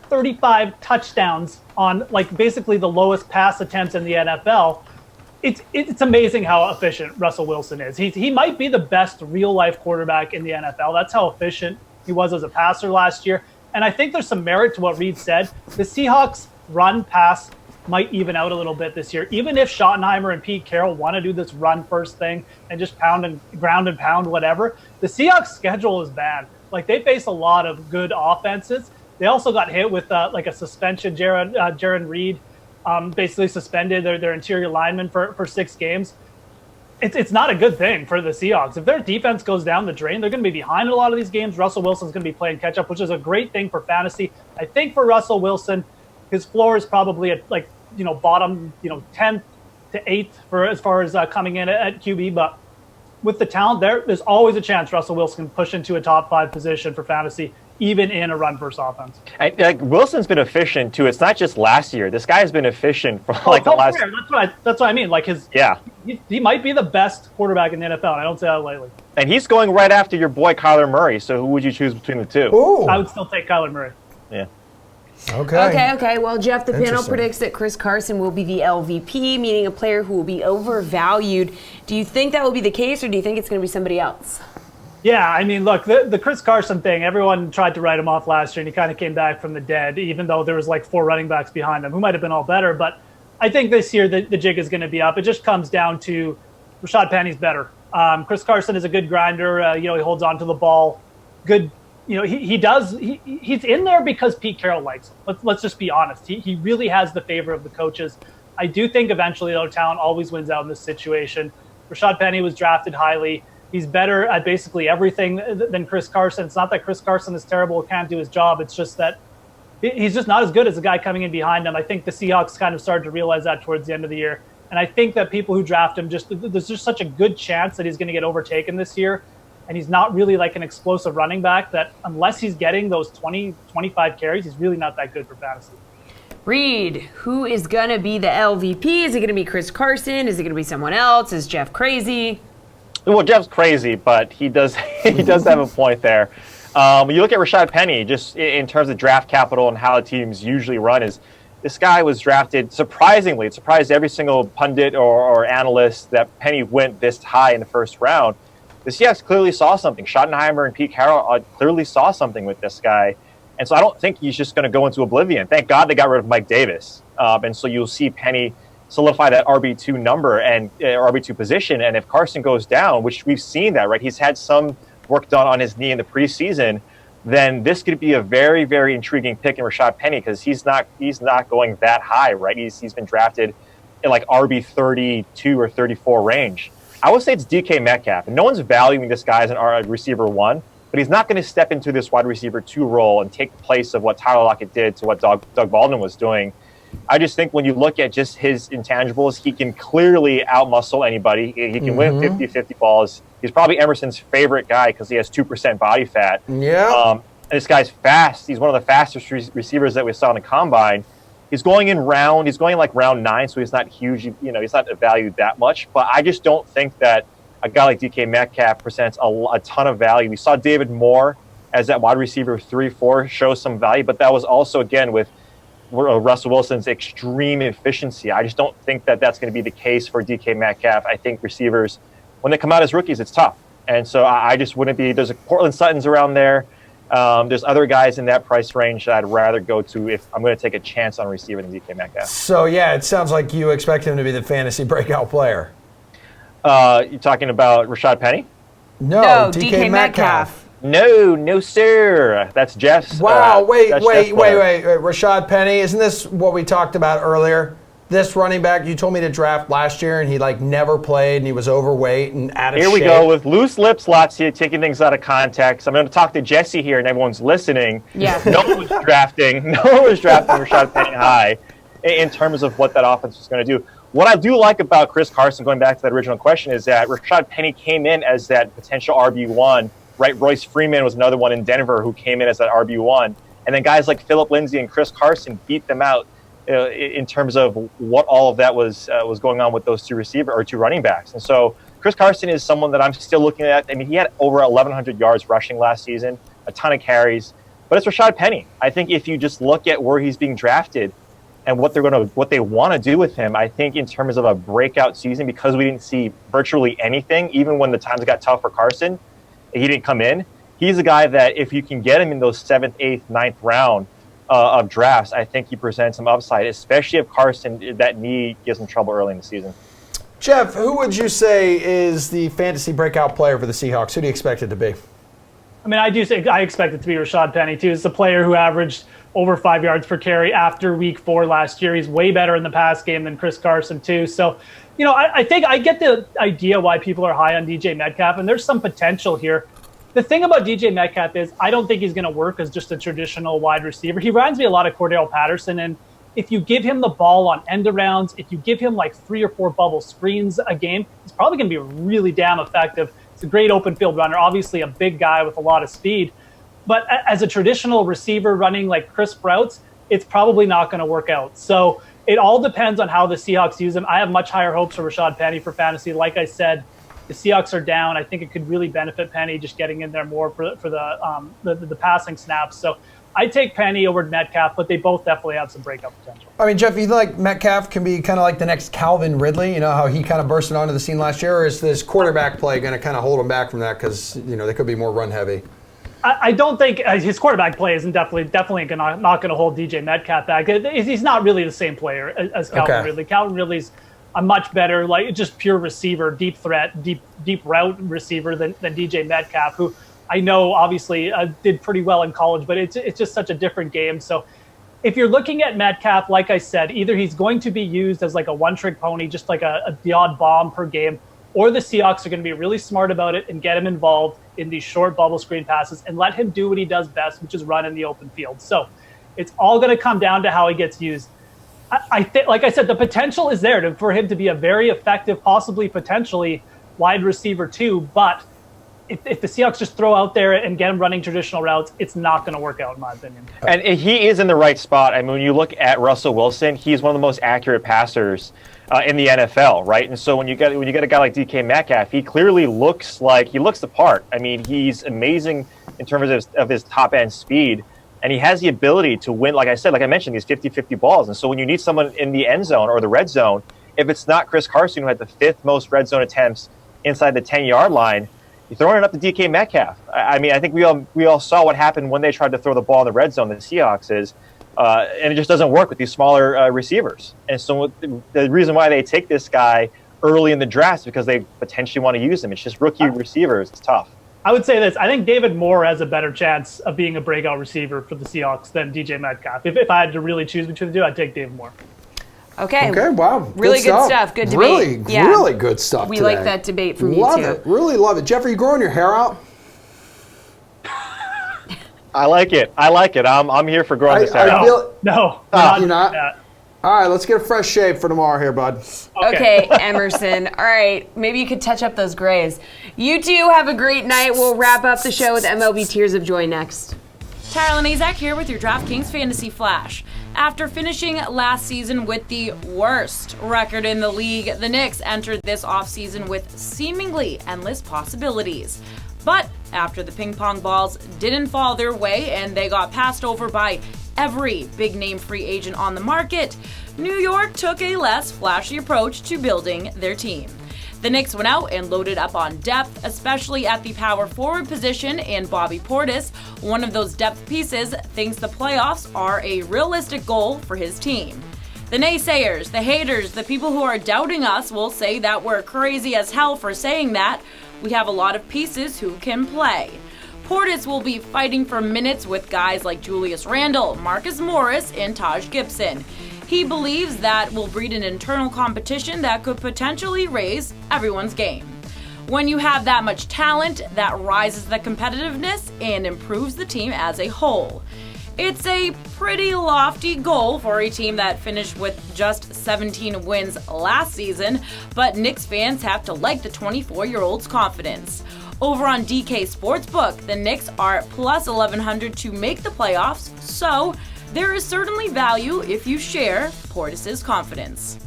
35 touchdowns on like basically the lowest pass attempts in the NFL. It's amazing how efficient Russell Wilson is. He might be the best real-life quarterback in the NFL. That's how efficient he was as a passer last year. And I think there's some merit to what Reed said. The Seahawks run-pass might even out a little bit this year. Even if Schottenheimer and Pete Carroll want to do this run-first thing and just ground and pound whatever, the Seahawks' schedule is bad. Like, they face a lot of good offenses. They also got hit with like a suspension. Jaron Reed basically suspended their interior lineman for 6 games. It's not a good thing for the Seahawks. If their defense goes down the drain, they're going to be behind a lot of these games. Russell Wilson's going to be playing catch-up, which is a great thing for fantasy. I think for Russell Wilson, his floor is probably at bottom 10th to 8th for as far as coming in at QB. But with the talent there's always a chance Russell Wilson can push into a top 5 position for fantasy, even in a run-first offense. Wilson's been efficient, too. It's not just last year. This guy's been efficient for the last... That's what I mean. Like, he might be the best quarterback in the NFL, and I don't say that lightly. And he's going right after your boy Kyler Murray, so who would you choose between the two? Ooh. I would still take Kyler Murray. Yeah. Okay. Well, Jeff, the panel predicts that Chris Carson will be the LVP, meaning a player who will be overvalued. Do you think that will be the case, or do you think it's going to be somebody else? Yeah, I mean, look, the Chris Carson thing, everyone tried to write him off last year, and he kind of came back from the dead, even though there was like 4 running backs behind him who might have been all better. But I think this year the jig is going to be up. It just comes down to Rashad Penny's better. Chris Carson is a good grinder. He holds on to the ball. Good. He's in there because Pete Carroll likes him. Let's just be honest. He really has the favor of the coaches. I do think eventually, though, talent always wins out in this situation. Rashad Penny was drafted highly. He's better at basically everything than Chris Carson. It's not that Chris Carson is terrible or can't do his job. It's just that he's just not as good as the guy coming in behind him. I think the Seahawks kind of started to realize that towards the end of the year. And I think that people who draft him, there's just such a good chance that he's going to get overtaken this year. And he's not really like an explosive running back that unless he's getting those 20, 25 carries, he's really not that good for fantasy. Reed, who is going to be the LVP? Is it going to be Chris Carson? Is it going to be someone else? Is Jeff crazy? Well, Jeff's crazy, but he does have a point there. When you look at Rashad Penny, just in terms of draft capital and how teams usually run, is this guy was drafted surprisingly. It surprised every single pundit or analyst that Penny went this high in the first round. The Seahawks clearly saw something. Schottenheimer and Pete Carroll clearly saw something with this guy. And so I don't think he's just going to go into oblivion. Thank God they got rid of Mike Davis. And so you'll see Penny solidify that RB2 number and RB2 position. And if Carson goes down, which we've seen that, right? He's had some work done on his knee in the preseason. Then this could be a very, very intriguing pick in Rashad Penny because he's not going that high, right? He's been drafted in like RB 32 or 34 range. I would say it's DK Metcalf. And no one's valuing this guy as an receiver 1, but he's not going to step into this wide receiver 2 role and take the place of what Tyler Lockett did to what Doug Baldwin was doing. I just think when you look at just his intangibles, he can clearly outmuscle anybody. He can win 50-50 balls. He's probably Emerson's favorite guy because he has 2% body fat. Yeah. This guy's fast. He's one of the fastest receivers that we saw in the combine. He's going like round 9, so he's not huge. He's not valued that much. But I just don't think that a guy like DK Metcalf presents a ton of value. We saw David Moore as that wide receiver 3-4 show some value, but that was also, again, with Russell Wilson's extreme efficiency. I just don't think that that's going to be the case for DK Metcalf. I think receivers, when they come out as rookies, it's tough. And so I just wouldn't be – there's Portland Sutton's around there. There's other guys in that price range that I'd rather go to if I'm going to take a chance on a receiver than DK Metcalf. So, yeah, it sounds like you expect him to be the fantasy breakout player. You talking about Rashad Penny? No, DK Metcalf. No, sir. That's Jeff's. Wow, wait. Rashad Penny, isn't this what we talked about earlier? This running back you told me to draft last year, and he never played, and he was overweight and out of shape. Here we go with loose lips, Lotzia, taking things out of context. I'm going to talk to Jessie here, and everyone's listening. Yeah. No one was drafting Rashad Penny high in terms of what that offense was going to do. What I do like about Chris Carson, going back to that original question, is that Rashad Penny came in as that potential RB1. Right, Royce Freeman was another one in Denver who came in as that RB1. And then guys like Phillip Lindsay and Chris Carson beat them out in terms of what all of that was going on with those two running backs. And so Chris Carson is someone that I'm still looking at. I mean, he had over 1,100 yards rushing last season, a ton of carries. but it's Rashad Penny. I think if you just look at where he's being drafted and what they want to do with him, I think in terms of a breakout season, because we didn't see virtually anything, even when the times got tough for Carson, he didn't come in. He's a guy that if you can get him in those 7th, 8th, 9th round of drafts, I think he presents some upside, especially if Carson, that knee gives him trouble early in the season. Jeff, who would you say is the fantasy breakout player for the Seahawks? Who do you expect it to be? I mean, I expect it to be Rashad Penny, too. It's a player who averaged over 5 yards per carry after week 4 last year. He's way better in the pass game than Chris Carson, too. So, I think I get the idea why people are high on DJ Metcalf, and there's some potential here. The thing about DJ Metcalf is I don't think he's going to work as just a traditional wide receiver. He reminds me a lot of Cordell Patterson, and if you give him the ball on end arounds, if you give him like 3 or 4 bubble screens a game, he's probably going to be really damn effective. He's a great open field runner, obviously a big guy with a lot of speed. But as a traditional receiver running like crisp routes, it's probably not going to work out. So it all depends on how the Seahawks use him. I have much higher hopes for Rashad Penny for fantasy. Like I said, the Seahawks are down. I think it could really benefit Penny just getting in there more for the passing snaps. So I take Penny over Metcalf, but they both definitely have some breakout potential. I mean, Jeff, you think like Metcalf can be kind of like the next Calvin Ridley? You know how he kind of bursted onto the scene last year, or is this quarterback play going to kind of hold him back from that because they could be more run heavy? I don't think his quarterback play isn't definitely not going to hold DJ Metcalf back. He's not really the same player as Calvin Ridley. Calvin Ridley's a much better, like just pure receiver, deep threat, deep route receiver than DJ Metcalf, who I know obviously did pretty well in college, but it's just such a different game. So if you're looking at Metcalf, like I said, either he's going to be used as like a one-trick pony, just like the odd bomb per game, or the Seahawks are going to be really smart about it and get him involved in these short bubble screen passes and let him do what he does best, which is run in the open field. So it's all going to come down to how he gets used. I think, like I said, the potential is there for him to be a very effective, potentially wide receiver too. But if the Seahawks just throw out there and get him running traditional routes, it's not going to work out, in my opinion. And he is in the right spot. I mean, when you look at Russell Wilson, he's one of the most accurate passers in the NFL, right? And so when you get a guy like DK Metcalf, he clearly looks the part. I mean, he's amazing in terms of his top end speed, and he has the ability to win. Like I mentioned, these 50-50 balls. And so when you need someone in the end zone or the red zone, if it's not Chris Carson, who had the 5th most red zone attempts inside the 10-yard line, you're throwing it up to DK Metcalf. I mean, I think we all saw what happened when they tried to throw the ball in the red zone, the Seahawks is, and it just doesn't work with these smaller receivers. And so the reason why they take this guy early in the draft is because they potentially want to use him. It's just rookie receivers. It's tough. I would say this. I think David Moore has a better chance of being a breakout receiver for the Seahawks than DJ Metcalf. If I had to really choose between the two, I'd take David Moore. Okay. Wow. Really good stuff. Good debate. Really good stuff We today. like that debate from you love too. Love it. Really love it. Jeff, are you growing your hair out? I like it. I'm here for growing this hair out. No. You're not? Yeah. All right, let's get a fresh shave for tomorrow here, bud. Okay, Emerson. All right, maybe you could touch up those grays. You two have a great night. We'll wrap up the show with MLB Tears of Joy next. Tyrell and Azak here with your DraftKings Fantasy Flash. After finishing last season with the worst record in the league, the Knicks entered this offseason with seemingly endless possibilities. But after the ping pong balls didn't fall their way and they got passed over by every big-name free agent on the market, New York took a less flashy approach to building their team. The Knicks went out and loaded up on depth, especially at the power forward position, and Bobby Portis, one of those depth pieces, thinks the playoffs are a realistic goal for his team. The naysayers, the haters, the people who are doubting us will say that we're crazy as hell for saying that. We have a lot of pieces who can play. Portis will be fighting for minutes with guys like Julius Randle, Marcus Morris, and Taj Gibson. He believes that will breed an internal competition that could potentially raise everyone's game. When you have that much talent, that rises the competitiveness and improves the team as a whole. It's a pretty lofty goal for a team that finished with just 17 wins last season, but Knicks fans have to like the 24-year-old's confidence. Over on DK Sportsbook, the Knicks are plus 1,100 to make the playoffs, so there is certainly value if you share Portis' confidence.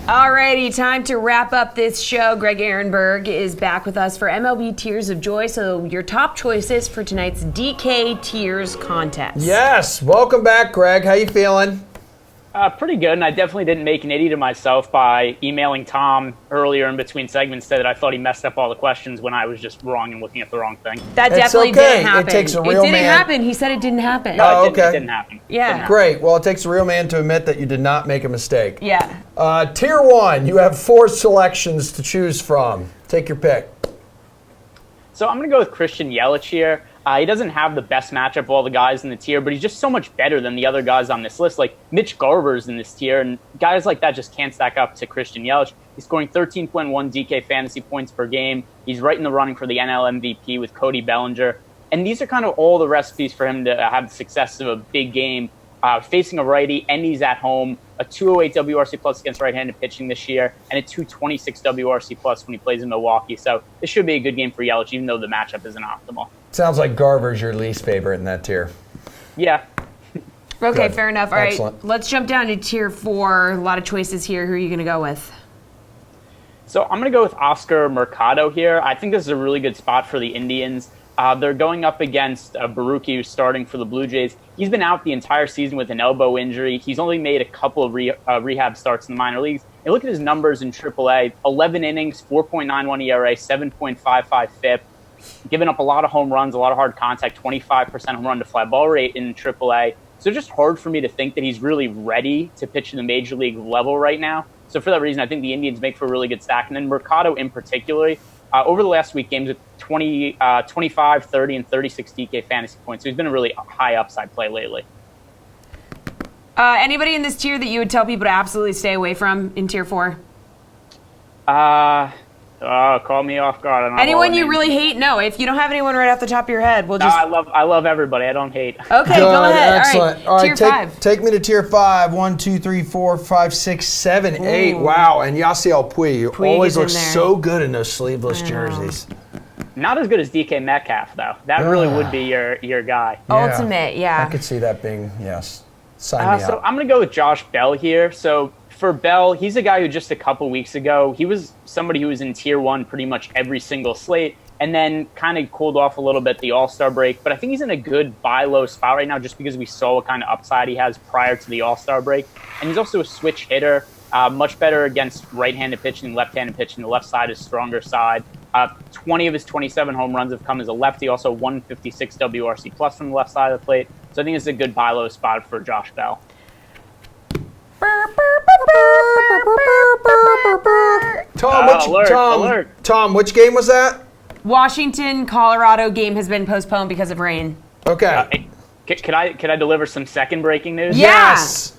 Alrighty, time to wrap up this show. Greg Ehrenberg is back with us for MLB Tears of Joy. So your top choices for tonight's DK Tiers contest. Yes, welcome back, Greg. How you feeling? Pretty good, and I definitely didn't make an idiot of myself by emailing Tom earlier in between segments that I thought he messed up all the questions when I was just wrong and looking at the wrong thing. That It's definitely okay. didn't happen. It takes a real didn't man. happen. He said it didn't happen. No, Oh, it didn't happen. Yeah. Didn't happen. Great. Well, it takes a real man to admit that you did not make a mistake. Yeah. Tier 1, you have 4 selections to choose from. Take your pick. So I'm going to go with Christian Yelich here. He doesn't have the best matchup of all the guys in the tier, but he's just so much better than the other guys on this list. Like Mitch Garver's in this tier, and guys like that just can't stack up to Christian Yelich. He's scoring 13.1 DK fantasy points per game. He's right in the running for the NL MVP with Cody Bellinger. And these are kind of all the recipes for him to have the success of a big game. Facing a righty, and he's at home. A 208 WRC plus against right-handed pitching this year, and a 226 WRC plus when he plays in Milwaukee. So this should be a good game for Yelich, even though the matchup isn't optimal. Sounds like Garver's your least favorite in that tier. Yeah. Okay, Good. fair enough. All right, Excellent. let's jump down to tier 4. A lot of choices here. Who are you going to go with? So I'm going to go with Oscar Mercado here. I think this is a really good spot for the Indians. They're going up against Baruki, who's starting for the Blue Jays. He's been out the entire season with an elbow injury. He's only made a couple of rehab starts in the minor leagues. And look at his numbers in AAA. 11 innings, 4.91 ERA, 7.55 FIP. Giving up a lot of home runs, a lot of hard contact, 25% home run to fly ball rate in AAA. So it's just hard for me to think that he's really ready to pitch in the major league level right now. So for that reason, I think the Indians make for a really good stack. And then Mercado in particular, over the last week, games with 25, 30, and 36 DK fantasy points. So he's been a really high upside play lately. Anybody in this tier that you would tell people to absolutely stay away from in tier 4? Call me off guard. I don't know Anyone all the you names. really hate? No, if you don't have anyone right off the top of your head, we'll No, just... I love everybody. I don't hate. Okay, go ahead. Excellent. All right, tier 5. Take me to tier 5. 1, 2, 3, 4, 5, 6, 7, 8. Wow, and Yasiel Puig Puig always is in looks there. so good in those sleeveless jerseys. Not as good as DK Metcalf, though. That really would be your guy. Ultimate, yeah. I could see that being, yes. Sign me So up. I'm going to go with Josh Bell here. So for Bell, he's a guy who just a couple weeks ago, he was somebody who was in tier 1 pretty much every single slate, and then kind of cooled off a little bit the All-Star break. But I think he's in a good buy low spot right now just because we saw what kind of upside he has prior to the All-Star break. And he's also a switch hitter, much better against right-handed pitching, left-handed pitching. The left side is stronger side. 20 of his 27 home runs have come as a lefty, also 156 WRC plus from the left side of the plate. So I think it's a good buy low spot for Josh Bell. Tom, which game was that? Washington, Colorado game has been postponed because of rain. Okay. Could I deliver some second breaking news? Yes.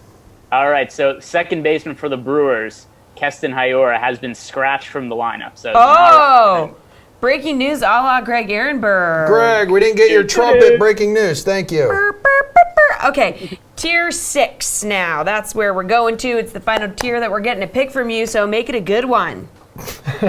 All right, so second baseman for the Brewers, Keston Hiura, has been scratched from the lineup. So breaking news a la Greg Ehrenberg. Greg, we didn't get your trumpet breaking news. Thank you. Okay, tier 6 now. That's where we're going to. It's the final tier that we're getting to pick from you, so make it a good one.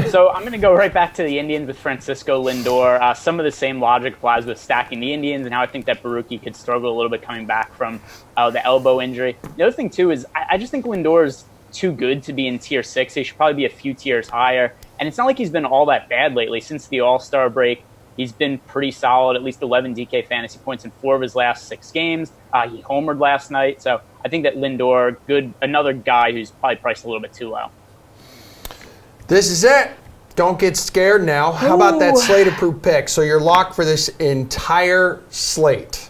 So I'm going to go right back to the Indians with Francisco Lindor. Some of the same logic applies with stacking the Indians and how I think that Baruki could struggle a little bit coming back from the elbow injury. The other thing, too, is I just think Lindor is too good to be in tier 6. He should probably be a few tiers higher. And it's not like he's been all that bad lately. Since the All-Star break, he's been pretty solid, at least 11 DK fantasy points in 4 of his last 6 games. He homered last night. So I think that Lindor, another guy who's probably priced a little bit too low. This is it. Don't get scared now. How about that slate-approved pick? So you're locked for this entire slate.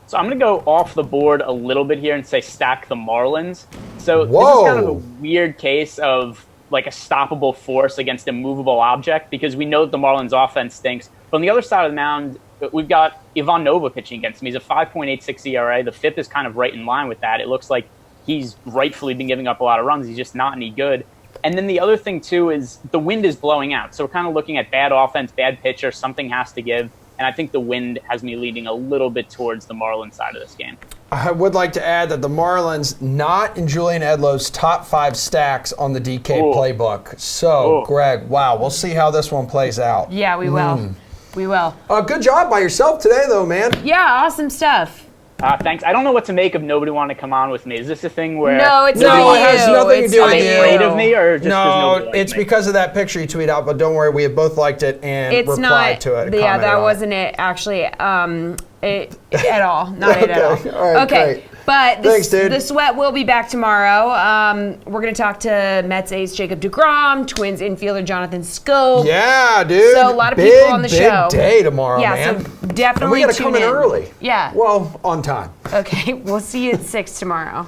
So I'm going to go off the board a little bit here and say stack the Marlins. So this is kind of a weird case of like a stoppable force against a movable object because we know that the Marlins offense stinks. But on the other side of the mound, we've got Ivan Nova pitching against him. He's a 5.86 ERA. The FIP is kind of right in line with that. It looks like he's rightfully been giving up a lot of runs. He's just not any good. And then the other thing, too, is the wind is blowing out. So we're kind of looking at bad offense, bad pitcher, something has to give. And I think the wind has me leading a little bit towards the Marlins side of this game. I would like to add that the Marlins not in Julian Edlow's top 5 stacks on the DK playbook. So, Greg, wow, we'll see how this one plays out. Yeah, we will. We will. Good job by yourself today, though, man. Yeah, awesome stuff. Thanks. I don't know what to make of nobody want to come on with me. Is this a thing where No, it's No, not it has you. nothing to It's do are with not they you. afraid of me or just does No, nobody like it's me? because of that picture you tweet out, but don't worry, we have both liked it and It's replied not. to it. Yeah, commented that on it. wasn't it. Actually, it at all. Not it at all. Okay, all right, okay. great. But Thanks, dude. the sweat will be back tomorrow. We're going to talk to Mets ace Jacob deGrom, Twins infielder Jonathan Schoop. Yeah, dude. So a lot of big, people on the show. Big day tomorrow, Yeah, man. so definitely And we got to tune come in early. Yeah. Well, on time. Okay, we'll see you at 6 tomorrow.